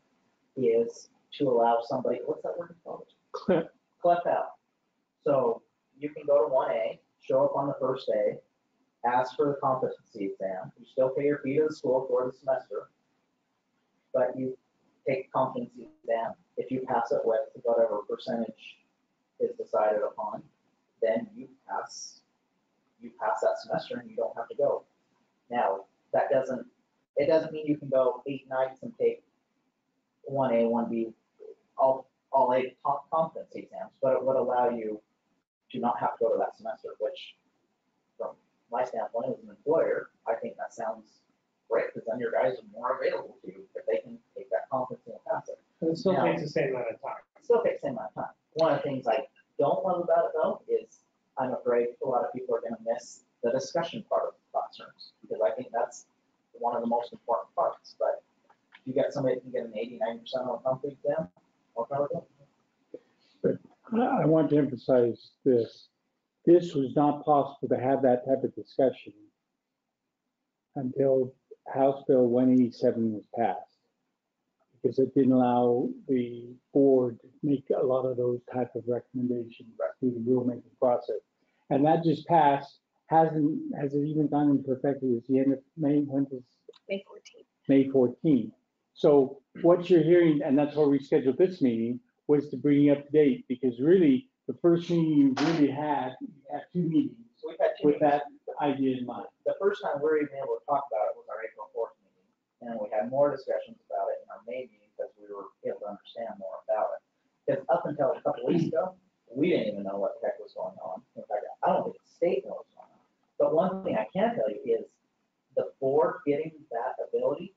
is to allow somebody, what's that word called? Clep out. So you can go to 1A, show up on the first day, ask for the competency exam. You still pay your fee to the school for the semester, but you take the competency exam. If you pass it with whatever percentage is decided upon, then you pass that semester and you don't have to go. Now, it doesn't mean you can go 8 nights and take 1A, 1B, all 8 competency exams, but it would allow you to not have to go to that semester, which from my standpoint as an employer, I think that sounds great, because then your guys are more available to you if they can take that competency and pass it. And it still Now, takes the same amount of time. It still takes the same amount of time. One of the things I don't love about it though is I'm afraid a lot of people are going to miss the discussion part of the classrooms, because I think that's one of the most important parts. But if you get somebody that can get an 80, 90% on a competency exam, I'll cover them. But I want to emphasize this. This was not possible to have that type of discussion until House Bill 187 was passed, because it didn't allow the board to make a lot of those type of recommendations through the rulemaking process. And that just passed, hasn't even gone into effect. It was the end of May, when does? May 14th. May 14th. So what you're hearing, and that's why we scheduled this meeting, was to bring you up to date, because really the first meeting you really had 2 meetings So we've had 2 with that idea in mind. The first time we were even able to talk about it was our April 4th meeting, and we had more discussions about it in our May meeting because we were able to understand more about it. Because up until a couple weeks ago, we didn't even know what the heck was going on. In fact, I don't think the state knows what's going on. But one thing I can tell you is the board getting that ability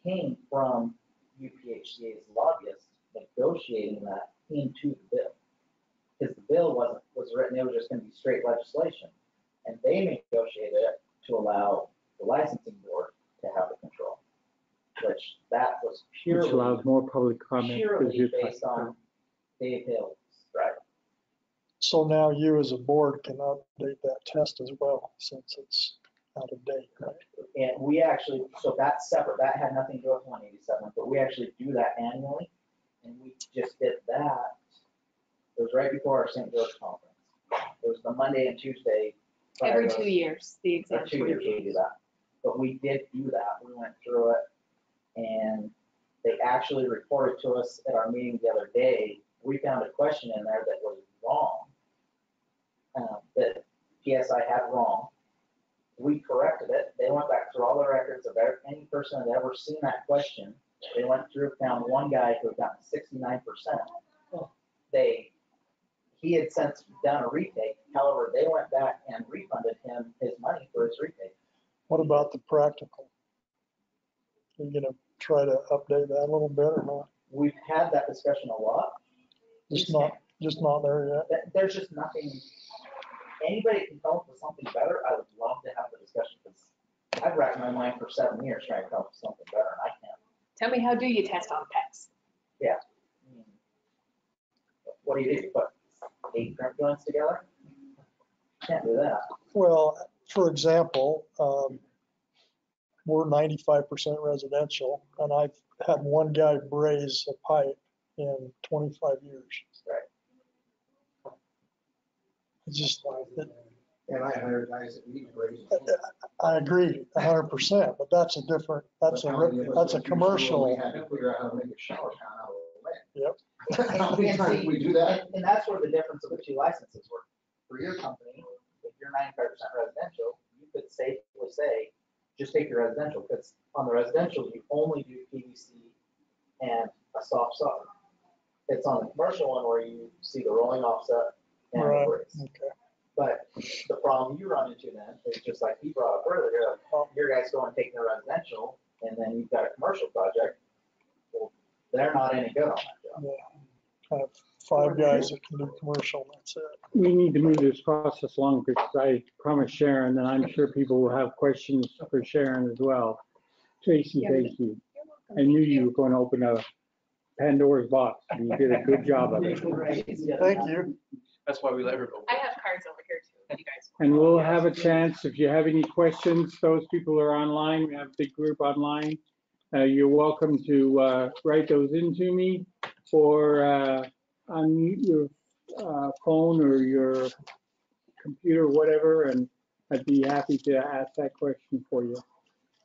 came from UPHCA's lobbyists negotiating that into the bill. Because the bill was written, it was just going to be straight legislation. And they negotiated it to allow the licensing board to have the control, which that was Which allows more public comment. purely based on Dave Hill's driving. So now you as a board can update that test as well, since it's out of date, right? And we actually, so that's separate, that had nothing to do with 187, but we actually do that annually. And we just did that, it was right before our St. George conference. It was the Monday and Tuesday. Every prior to- 2 years, the Or exams 2 were years we do that. But we did do that. We went through it, and they actually reported to us at our meeting the other day. We found a question in there that was wrong, that PSI had wrong. We corrected it. They went back through all the records of any person that had ever seen that question. They went through, found one guy who had gotten 69%. He had since done a retake. However, they went back and refunded him his money for his retake. What about the practical? Are you gonna try to update that a little bit or not? We've had that discussion a lot. Just not there yet? There's just nothing, anybody can come up with something better, I would love to have the discussion, because I've racked my mind for 7 years trying to come up with something better, and I can't. Tell me, how do you test on pets? Yeah. What do? You put 8 curriculums together? Can't do that. Well, for example, we're 95% residential, and I've had one guy braze a pipe in 25 years. Right. It's just, And I hired guys that need brazen. I agree 100%, but that's a different, that's a commercial. We had to figure out how to make a shower pan out of lead. Yep. How many times we do that? And that's where the difference of the 2 licenses were. For your company, if you're 95% residential, you could safely say, just take your residential, because on the residential, you only do PVC and a soft solder. It's on the commercial one where you see the rolling offset and Right. the brace. Okay. But the problem you run into then is just like he brought up earlier, your guys go and take their residential, and then you've got a commercial project, well, they're not any good on that job. Yeah. I have 5 guys that can do commercial, and that's it. We need to move this process along because I promised Sharon, and I'm sure people will have questions for Sharon as well. Tracy, thank you. I knew you were going to open a Pandora's box, and you did a good job of it. Thank you. That's why we let her go. I have cards over here too, if you guys. And we'll have a chance, if you have any questions, those people are online, we have a big group online. You're welcome to write those into me or unmute your phone or your computer, whatever, and I'd be happy to ask that question for you.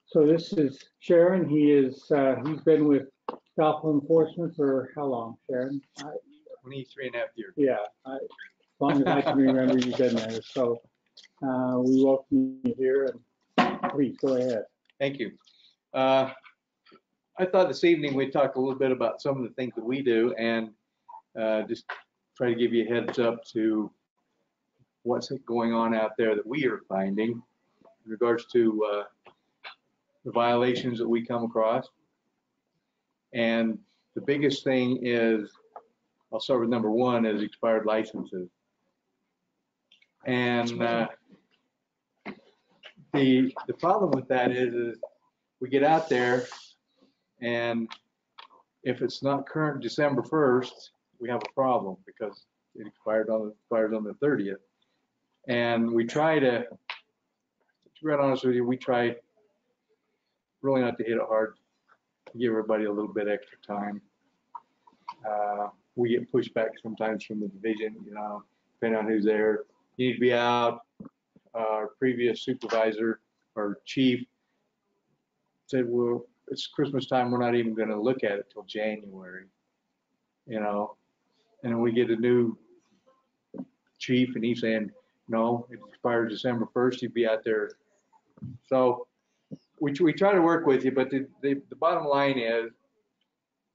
So this is Sharon. He's been with DOPL enforcement for how long, Sharon? 23.5 years. Yeah, as long as I can remember, you've been there. So we welcome you here, and please go ahead. Thank you. I thought this evening we'd talk a little bit about some of the things that we do and just try to give you a heads up to what's going on out there that we are finding in regards to the violations that we come across. And the biggest thing is, I'll start with number 1, is expired licenses. And the problem with that is we get out there, and if it's not current December 1st, we have a problem because it expires on the 30th. And we try to be honest with you, we try really not to hit it hard, to give everybody a little bit extra time. We get pushback sometimes from the division, you know, depending on who's there. You need to be out. Our previous supervisor or chief said, well, it's Christmas time, we're not even going to look at it till January, you know. And then we get a new chief and he's saying, no, it expires December 1st, you'd be out there. So we try to work with you, but the bottom line is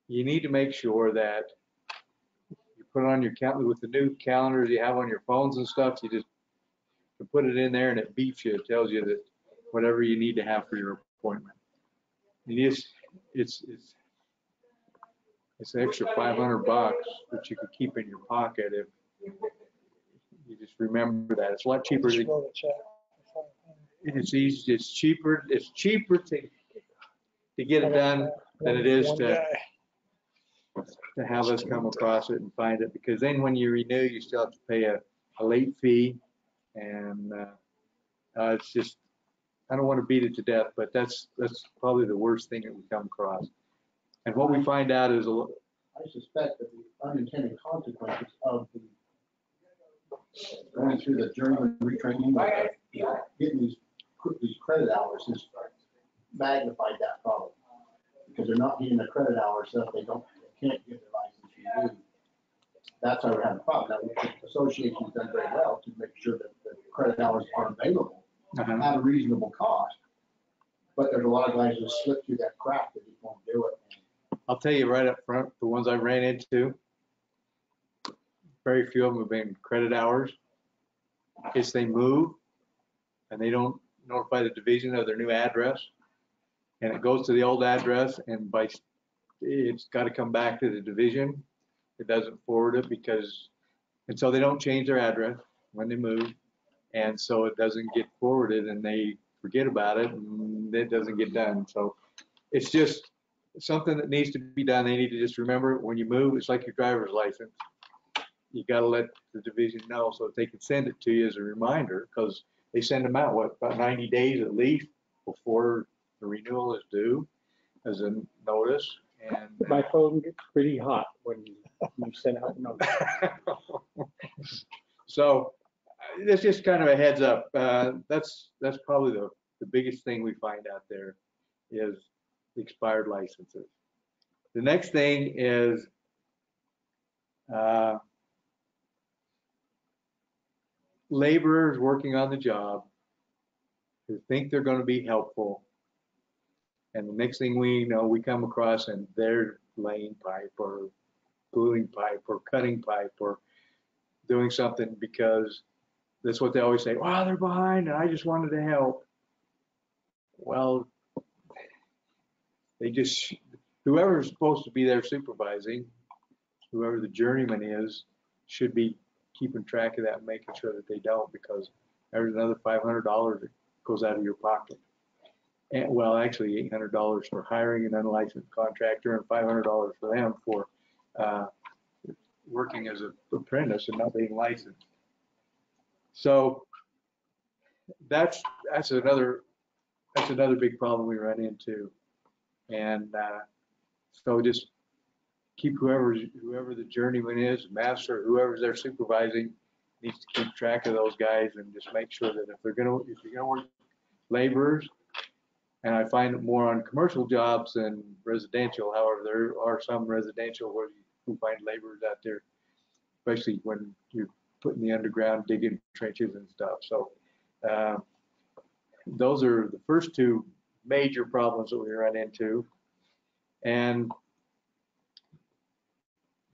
you need to make sure that you put it on your calendar with the new calendars you have on your phones and stuff. You just put it in there and it beeps you. It tells you that whatever you need to have for your appointment. It's an extra $500 that you could keep in your pocket if you just remember that. It's a lot cheaper. It's easy. It's cheaper. It's cheaper to get it done than it is to have us come across it and find it. Because then when you renew, you still have to pay a late fee, and it's just, I don't want to beat it to death, but that's probably the worst thing that we come across. And what we find out is I suspect that the unintended consequences of the going through the journeyman retraining, getting these credit hours has magnified that problem, because they're not getting the credit hours, so if they can't get their license renewed. That's how we're having a problem. Now, the association's done very well to make sure that the credit hours are available at a reasonable cost. But there's a lot of guys that slip through that crack that just won't do it. I'll tell you right up front, the ones I ran into, very few of them have been credit hours. Is they move and they don't notify the division of their new address, and it goes to the old address, and it's got to come back to the division. It doesn't forward it and so they don't change their address when they move, and so it doesn't get forwarded, and they forget about it, and it doesn't get done. So it's just something that needs to be done. They need to just remember, when you move, it's like your driver's license. You got to let the division know so that they can send it to you as a reminder, because they send them out, about 90 days at least before the renewal is due, as a notice. And My phone gets pretty hot when you send out a notice. So that's just kind of a heads up. That's probably the biggest thing we find out there is expired licenses. The next thing is laborers working on the job who think they're going to be helpful, and the next thing we know, we come across and they're laying pipe or gluing pipe or cutting pipe or doing something because that's what they always say. Wow, they're behind and I just wanted to help. Well, they just, whoever's supposed to be there supervising, whoever the journeyman is, should be keeping track of that and making sure that they don't, because there's another $500 that goes out of your pocket. And, well, actually $800 for hiring an unlicensed contractor and $500 for them for working as an apprentice and not being licensed. So that's another big problem we run into. And so just keep whoever the journeyman is, master, whoever's there supervising, needs to keep track of those guys and just make sure that if you're gonna work laborers, and I find it more on commercial jobs than residential. However, there are some residential where you find laborers out there, especially when you're putting the underground, digging trenches and stuff. So those are the first two major problems that we run into. And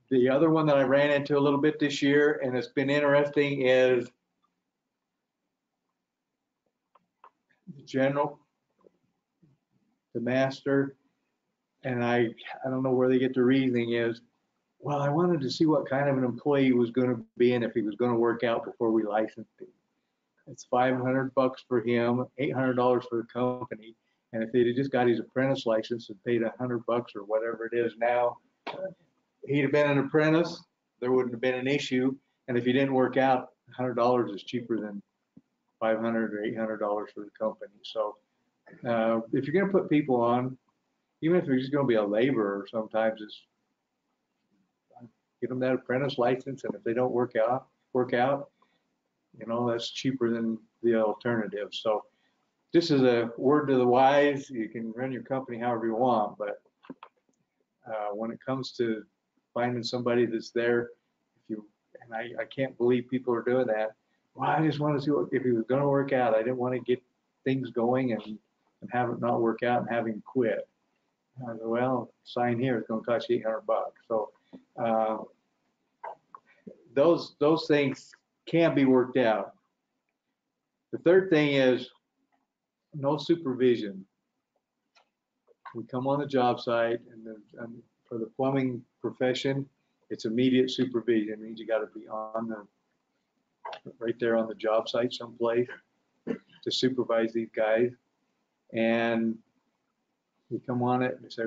the other one that I ran into a little bit this year, and it's been interesting, is the general, the master, and I don't know where they get the reasoning is, well, I wanted to see what kind of an employee he was going to be and if he was going to work out before we licensed him. It's $500 for him, $800 for the company, and if he'd just got his apprentice license and paid $100 or whatever it is now, he'd have been an apprentice. There wouldn't have been an issue, and if he didn't work out, $100 is cheaper than $500 or $800 for the company. So if you're going to put people on, even if they're just going to be a laborer, sometimes it's get them that apprentice license, and if they don't work out, you know, that's cheaper than the alternative. So this is a word to the wise. You can run your company however you want, but when it comes to finding somebody that's there, and I can't believe people are doing that. Well, I just want to see if he was going to work out. I didn't want to get things going and have it not work out and have him quit. I said, well, sign here, it's going to cost you $800. So those things can be worked out. The third thing is no supervision. We come on the job site, and for the plumbing profession, it's immediate supervision. It means you got to be right there on the job site someplace to supervise these guys. And we come on it and they say,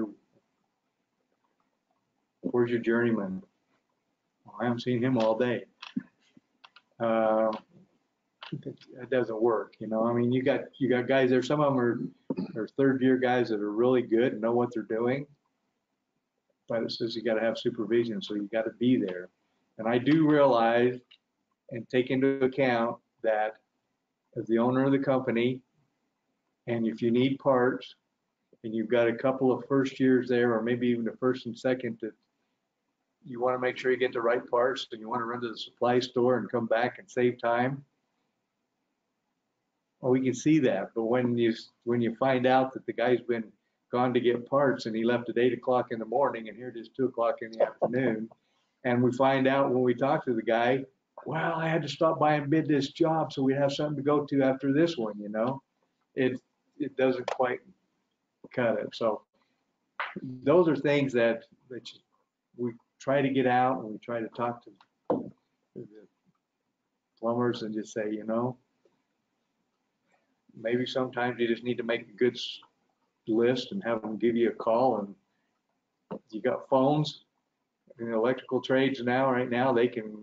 where's your journeyman? Well, I haven't seen him all day. It doesn't work, you know. I mean, you got guys there. Some of them are third-year guys that are really good and know what they're doing, but it says you got to have supervision, so you got to be there. And I do realize and take into account that as the owner of the company, and if you need parts, and you've got a couple of first years there, or maybe even the first and second, that you want to make sure you get the right parts, and you want to run to the supply store and come back and save time. Well, we can see that, but when you find out that the guy's been gone to get parts and he left at 8 o'clock in the morning and here it is 2 o'clock in the afternoon, and we find out when we talk to the guy, well, I had to stop by and bid this job so we'd have something to go to after this one, you know, it doesn't quite cut it. So those are things that we try to get out, and we try to talk to the plumbers and just say, you know, maybe sometimes you just need to make a good list and have them give you a call. And you got phones in the electrical trades now, right now, they can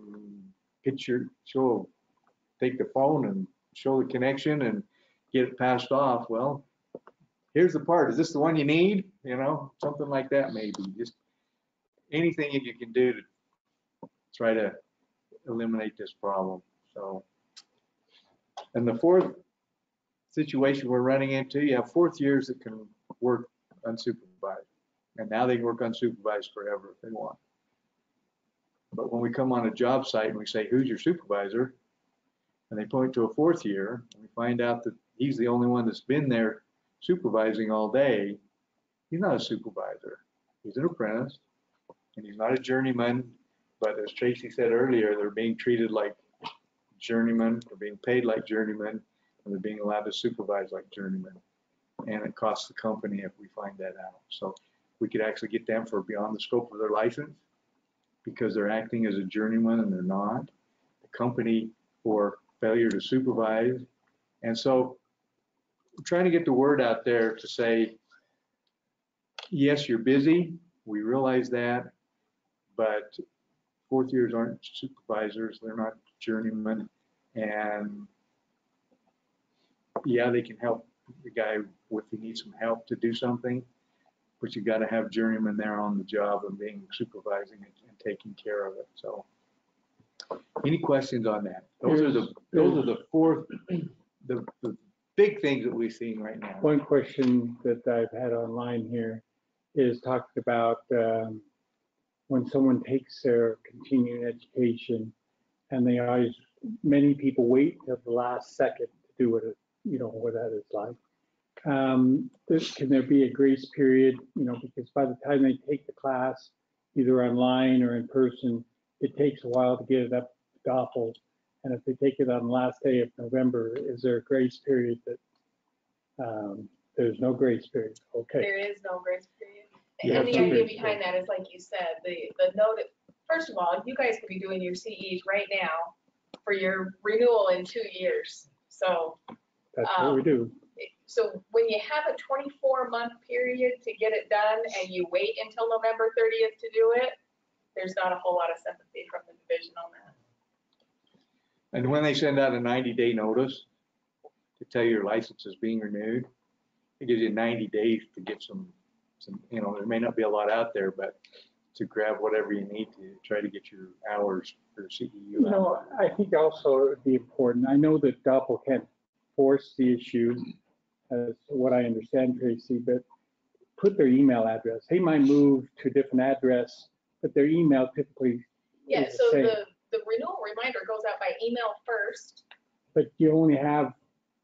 take the phone and show the connection and get it passed off. Well, here's the part. Is this the one you need? You know, something like that, maybe. Just anything that you can do to try to eliminate this problem. So, and the fourth situation we're running into, you have fourth years that can work unsupervised, and now they can work unsupervised forever if they want. But when we come on a job site and we say, who's your supervisor, and they point to a fourth year, and we find out that he's the only one that's been there supervising all day, he's not a supervisor. He's an apprentice, and he's not a journeyman. But as Tracy said earlier, they're being treated like journeymen, they're being paid like journeymen, and they're being allowed to supervise like journeymen. and it costs the company if we find that out. So we could actually get them for beyond the scope of their license because they're acting as a journeyman and they're not. The company for failure to supervise. And so I'm trying to get the word out there to say, yes, you're busy. We realize that, but fourth years aren't supervisors. They're not journeymen. And yeah, they can help the guy if he needs some help to do something, but you got to have journeymen there on the job and being supervising and taking care of it. So any questions on that? Those are the four, the big things that we've seen right now. One question that I've had online here is talking about when someone takes their continuing education and they always, many people wait till the last second to do what it, you know, what that is like. Can there be a grace period, you know, because by the time they take the class, either online or in person, it takes a while to get it up to DOPL. And if they take it on the last day of November, is there a grace period that there's no grace period? Okay. There is no grace period. Yeah, And the two idea grace behind that is, like you said, the note, first of all, you guys could be doing your CEs right now for your renewal in 2 years. So That's what we do. So when you have a 24-month period to get it done and you wait until November 30th to do it, there's not a whole lot of sympathy from the division on that. And when they send out a 90-day notice to tell you your license is being renewed, it gives you 90 days to get some, you know, there may not be a lot out there, but to grab whatever you need to try to get your hours for the CEU. You know, I think also it would be important. I know that DOPL can't force the issue, as what I understand, Tracy, but put their email address. They might move to a different address, but their email typically Yeah, is so the same. the renewal reminder goes out by email first. But you only have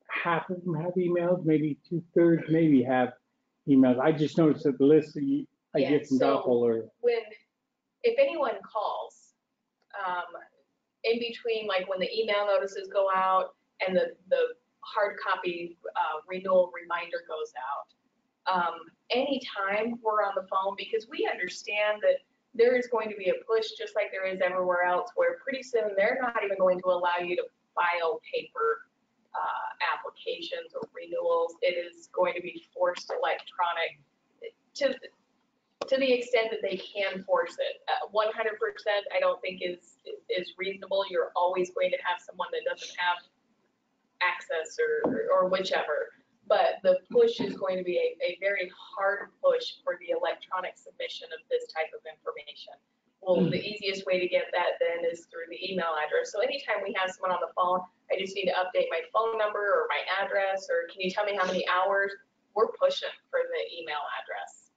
half of them have emails, maybe 2/3 maybe have emails. I just noticed that the list that I Yeah, get from so DOPL or if anyone calls, in between, like when the email notices go out and the hard copy renewal reminder goes out, anytime we're on the phone, because we understand that there is going to be a push, just like there is everywhere else, where pretty soon they're not even going to allow you to file paper applications or renewals. It is going to be forced electronic to the extent that they can force it. 100% I don't think is reasonable. You're always going to have someone that doesn't have access or whichever. But the push is going to be a very hard push for the electronic submission of this type of information. Well, the easiest way to get that then is through the email address. So anytime we have someone on the phone, I just need to update my phone number or my address, or can you tell me how many hours? We're pushing for the email address.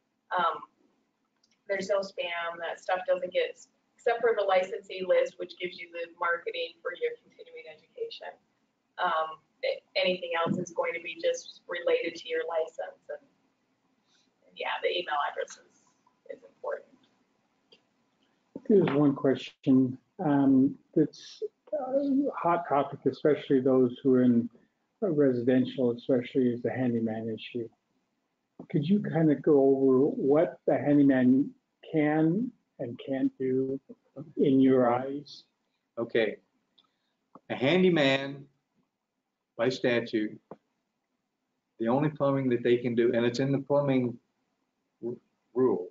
There's no spam. That stuff doesn't get, except for the licensee list, which gives you the marketing for your continuing education. Anything else is going to be just related to your license. And yeah, the email address is important. Here's one question that's a hot topic, especially those who are in residential, especially is the handyman issue. Could you kind of go over what the handyman can and can't do in your eyes? Okay. A handyman, by statute, the only plumbing that they can do, and it's in the plumbing rule,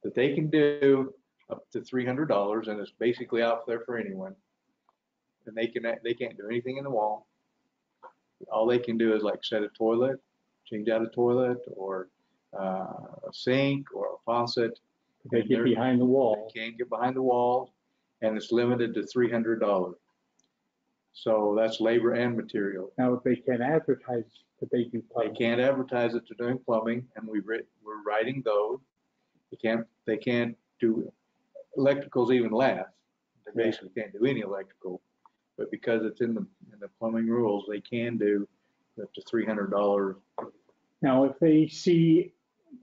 that they can do up to $300, and it's basically out there for anyone. And they can't do anything in the wall. All they can do is like set a toilet, change out a toilet, or a sink, or a faucet. They get behind the wall. They can't get behind the wall, and it's limited to $300. So that's labor and material. Now, they can't advertise that they do plumbing. They can't advertise that they're doing plumbing, and we're writing those. They can't do electricals even less. They basically can't do any electrical, but because it's in the plumbing rules, they can do up to $300. Now, if they see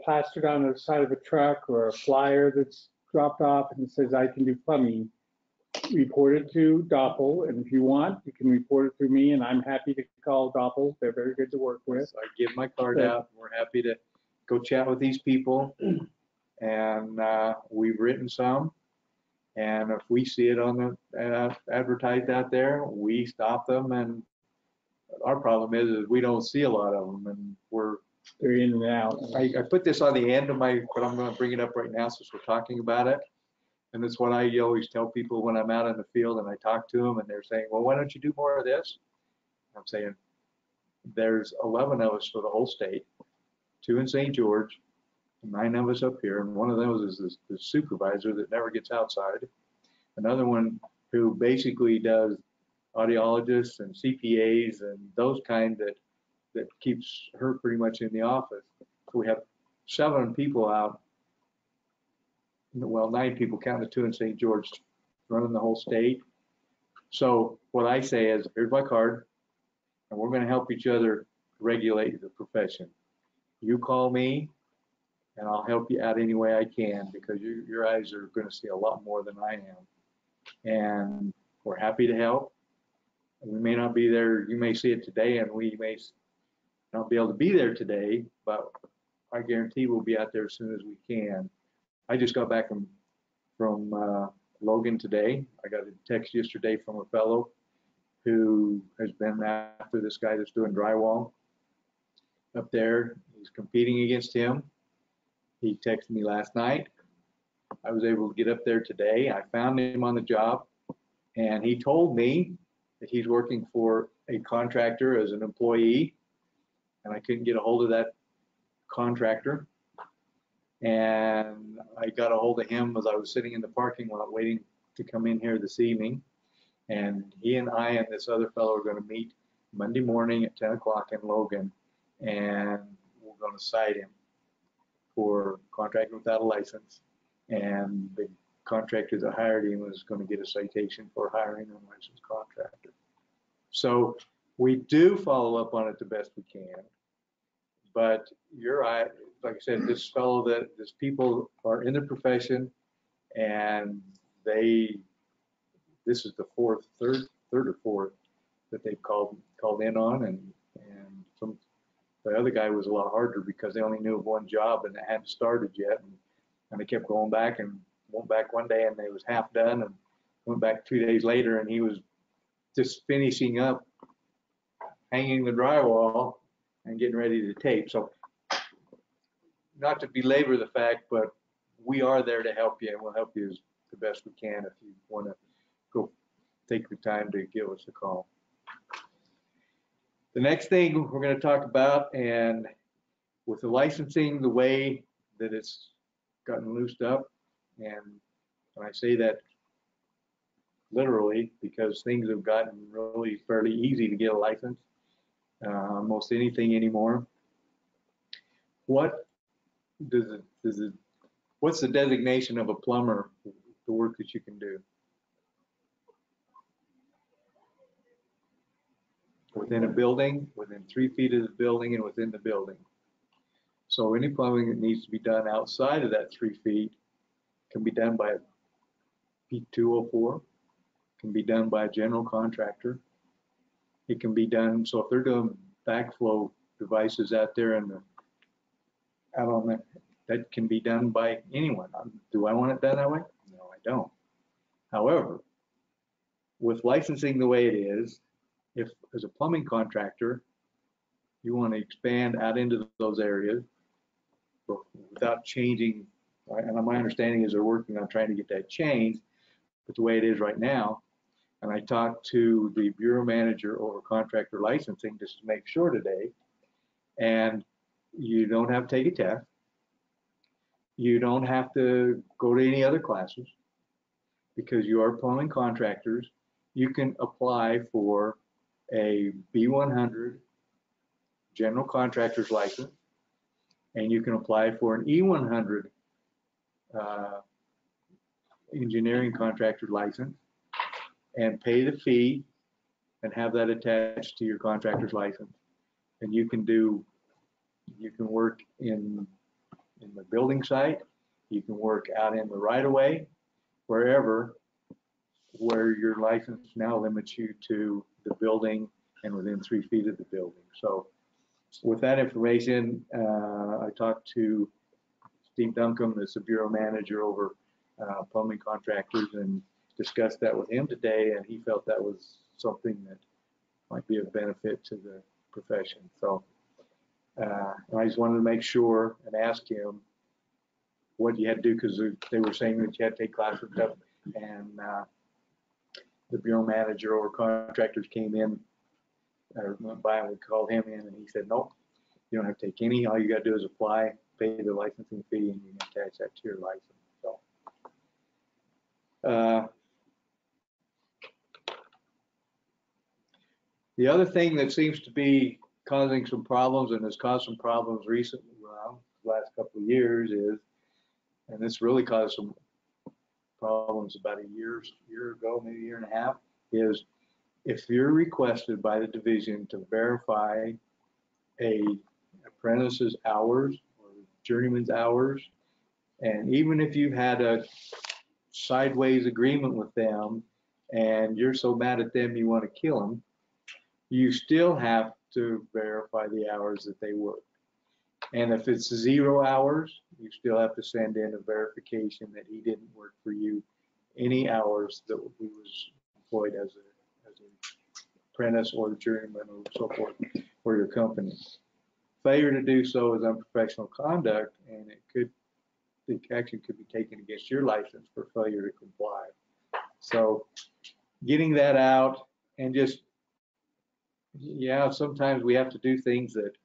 plastered on the side of a truck or a flyer that's dropped off and it says, I can do plumbing, report it to DOPL, and if you want, you can report it through me, and I'm happy to call DOPL. They're very good to work with. So I give my card out. We're happy to go chat with these people. And we've written some. And if we see it on the advertised out there, we stop them. And our problem is we don't see a lot of them, and they're in and out. I put this on the end of my, but I'm going to bring it up right now since we're talking about it. And that's what I always tell people when I'm out in the field and I talk to them and they're saying, well, why don't you do more of this? I'm saying, there's 11 of us for the whole state, 2 in St. George, 9 of us up here, and one of those is the supervisor that never gets outside. Another one who basically does audiologists and CPAs and those kind that keeps her pretty much in the office. So we have 7 people out, well, 9 people counting the 2 in St. George, running the whole state. So what I say is, here's my card, and we're going to help each other regulate the profession. You call me, and I'll help you out any way I can, because your eyes are going to see a lot more than I am. And we're happy to help. We may not be there, you may see it today, and we may not be able to be there today, but I guarantee we'll be out there as soon as we can. I just got back from Logan today. I got a text yesterday from a fellow who has been after this guy that's doing drywall up there. He's competing against him. He texted me last night. I was able to get up there today. I found him on the job, and he told me that he's working for a contractor as an employee, and I couldn't get a hold of that contractor. And I got a hold of him as I was sitting in the parking lot waiting to come in here this evening. And he and I and this other fellow are going to meet Monday morning at 10 o'clock in Logan, and we're going to cite him for contracting without a license. And the contractor that hired him was going to get a citation for hiring an unlicensed contractor. So we do follow up on it the best we can. But you're right. Like I said, this people are in the profession, and this is the third or fourth that they've called in on, and the other guy was a lot harder because they only knew of one job and it hadn't started yet, and they kept going back and went back one day and they was half done, and went back 2 days later and he was just finishing up hanging the drywall and getting ready to tape. So not to belabor the fact, but we are there to help you, and we'll help you as the best we can if you want to go take the time to give us a call. The next thing we're going to talk about, and with the licensing the way that it's gotten loosed up, and I say that literally because things have gotten really fairly easy to get a license, almost anything anymore. What's the designation of a plumber, the work that you can do? Within a building, within 3 feet of the building, and within the building. So any plumbing that needs to be done outside of that 3 feet can be done by a P204, can be done by a general contractor. It can be done, so if they're doing backflow devices out there that can be done by anyone. Do I want it done that way? No, I don't. However, with licensing the way it is, if as a plumbing contractor, you want to expand out into those areas without changing, and my understanding is they're working on trying to get that changed, but the way it is right now, and I talked to the bureau manager over contractor licensing just to make sure today, and you don't have to take a test. You don't have to go to any other classes because you are plumbing contractors. You can apply for a B100 general contractor's license, and you can apply for an E100 engineering contractor license and pay the fee and have that attached to your contractor's license. And you can work in the building site, you can work out in the right of way, wherever, where your license now limits you to the building and within 3 feet of the building. So with that information, I talked to Steve Duncombe, that's the bureau manager over plumbing contractors, and discussed that with him today, and he felt that was something that might be of benefit to the profession. So I just wanted to make sure and ask him what you had to do, because they were saying that you had to take classes and stuff, and the bureau manager over contractors came in, or went by, and we called him in, and he said, nope, you don't have to take any. All you got to do is apply, pay the licensing fee, and you can attach that to your license. So the other thing that seems to be causing some problems, and has caused some problems recently, well, the last couple of years, is, and this really caused some problems about a year ago, maybe a year and a half, is if you're requested by the division to verify a apprentice's hours or journeyman's hours, and even if you had a sideways agreement with them and you're so mad at them you want to kill them, you still have to verify the hours that they work. And if it's 0 hours, you still have to send in a verification that he didn't work for you any hours that he was employed as an apprentice or journeyman or so forth for your company. Failure to do so is unprofessional conduct, and the action could be taken against your license for failure to comply. So getting that out, and just, yeah, sometimes we have to do things that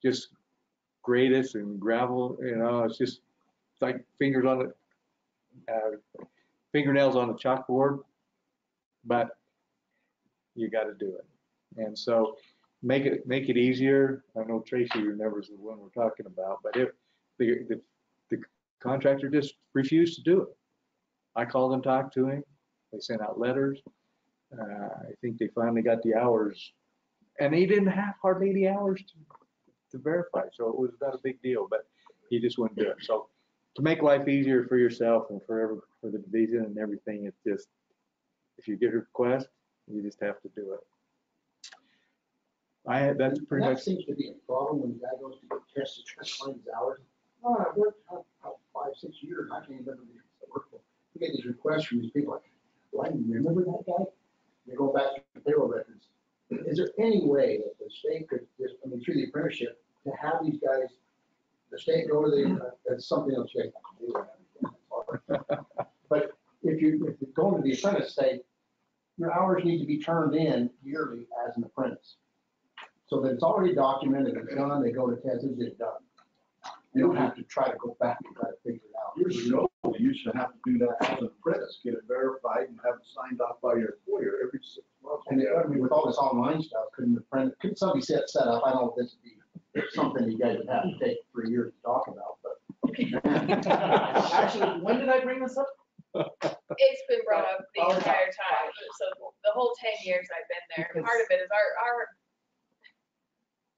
just grate us and gravel, it's just like fingernails on a chalkboard, but you got to do it. And so make it easier. I know Tracy remembers the one we're talking about, but if the contractor just refused to do it, I called and talked to him. They sent out letters. I think they finally got the hours, and he didn't have hardly any hours to verify, so it was not a big deal, but he just wouldn't do it. So to make life easier for yourself and for the division and everything, it's just, if you get a request, you just have to do it. That's pretty much. That seems to be a problem when the guy goes to get tested, trying to find his hours. Oh, I've worked 5-6 years, I can't remember the work for. You get these requests from these people like, do I remember that guy? They go back to the payroll records. Is there any way that the state could just, through the apprenticeship, to have these guys, the state go to that's something else you guys have to do. But if you're going to the apprentice state, your hours need to be turned in yearly as an apprentice. So that it's already documented, it's done, they go to tests, it's done. You don't have to try to go back and try to figure it out. Years ago, you used to have to do that as an apprentice, get it verified and have it signed off by your employer every 6 months. And with all this online stuff, couldn't somebody set up? I know this would be something you guys would have to take 3 years to talk about, but. Actually, when did I bring this up? It's been brought up the entire time. So the whole 10 years I've been there, part of it is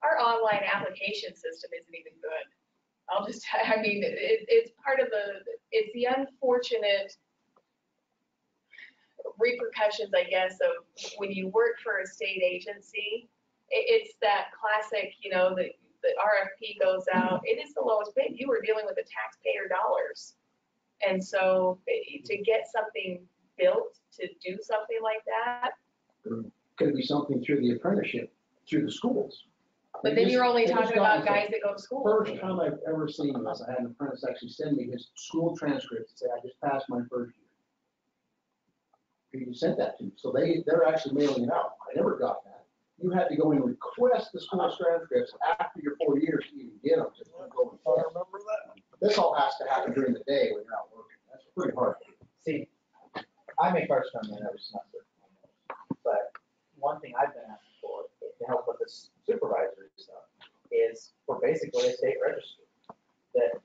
our online application system isn't even good. It's part of it's the unfortunate repercussions, I guess, of when you work for a state agency. It's that classic, the RFP goes out, it is the lowest bid. You are dealing with the taxpayer dollars. And so to get something built, to do something like that. Could be something through the apprenticeship, through the schools. But then you're only talking about guys that go to school. First time I've ever seen this, I had an apprentice actually send me his school transcript and say, I just passed my first year. He sent that to me. So they're actually mailing it out. I never got that. You had to go and request the school transcripts after your 4 years to even get them. I remember that. This all has to happen during the day when you're out working. That's pretty hard. See, I make ours come in every semester, but one thing I've been asking for to help with this supervisory stuff is for basically a state registry, that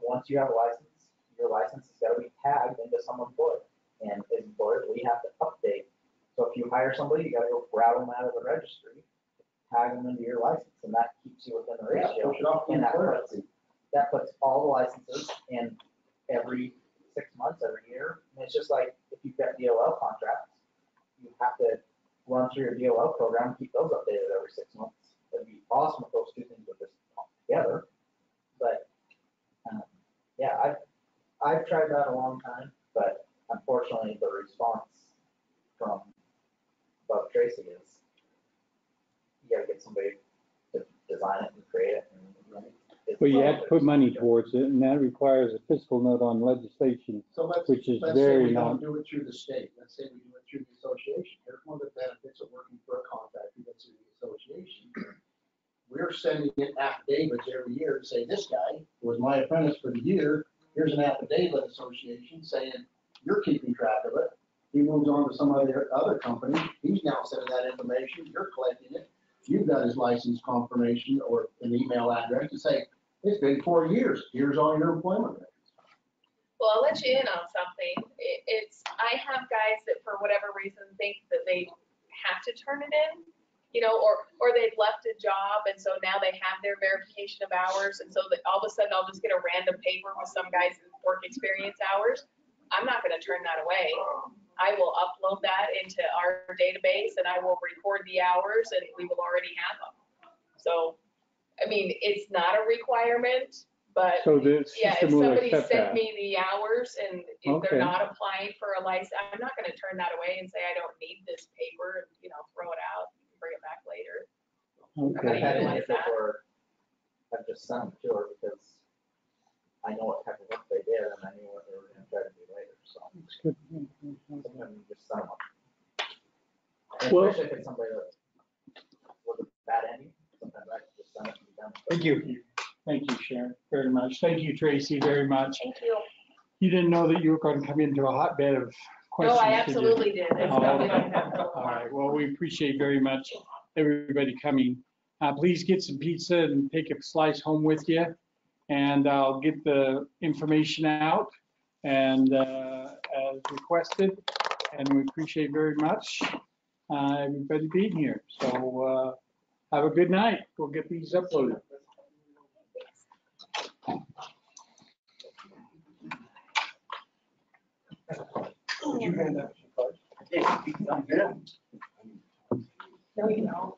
once you have a license, your license has got to be tagged into some employer, and as employers we have to update. So if you hire somebody, you got to go grab them out of the registry, tag them into your license, and that keeps you within the ratio. And that puts all the licenses in every 6 months, every year. And it's just like, if you've got DOL contracts, you have to run through your DOL program, keep those updated every 6 months. It'd be awesome if those two things were just together. But yeah, I've tried that a long time, but unfortunately the response from Bob Tracy is you gotta get somebody to design it and create it. And Well, you have to put money towards it, and that requires a fiscal note on legislation, So which is let's say very we don't non. do it through the state. Let's say we do it through the association. Here's one of the benefits of working for a contractor that's in the association. We're sending in affidavits every year to say, this guy was my apprentice for the year. Here's an affidavit association saying, you're keeping track of it. He moves on to some other company. He's now sending that information. You're collecting it. You've got his license confirmation or an email address to say, it's been 4 years. Here's all your employment records. Well, I'll let you in on something. I have guys that for whatever reason think that they have to turn it in, you know, or they've left a job and so now they have their verification of hours and so that all of a sudden I'll just get a random paper with some guy's work experience hours. I'm not gonna turn that away. I will upload that into our database and I will record the hours and we will already have them. So, I mean, it's not a requirement, but So the yeah, if system will somebody accept sent that. me the hours and if Okay. they're not applying for a license, I'm not gonna turn that away and say, I don't need this paper and, you know, throw it out, and bring it back later. Okay. I've had utilize instances that. where I've just sent them to her because I know what type of work they did and I knew what they were gonna try to do later, so That's good. sometimes you just send them. Well- Especially if it's somebody that was a bad ending, sometimes I can just send it and be done. Thank you. Thank you, Sharon, very much. Thank you, Tracy, very much. Thank you. You didn't know that you were going to come into a hotbed of No, questions. I did you? absolutely did. It's Oh, probably okay. like that for a All while. right, well, we appreciate very much everybody coming. Please get some pizza and take a slice home with you. And I'll get the information out and as requested. And we appreciate very much everybody being here. So have a good night. We'll get these uploaded. Did you hand out some cards? No, you don't.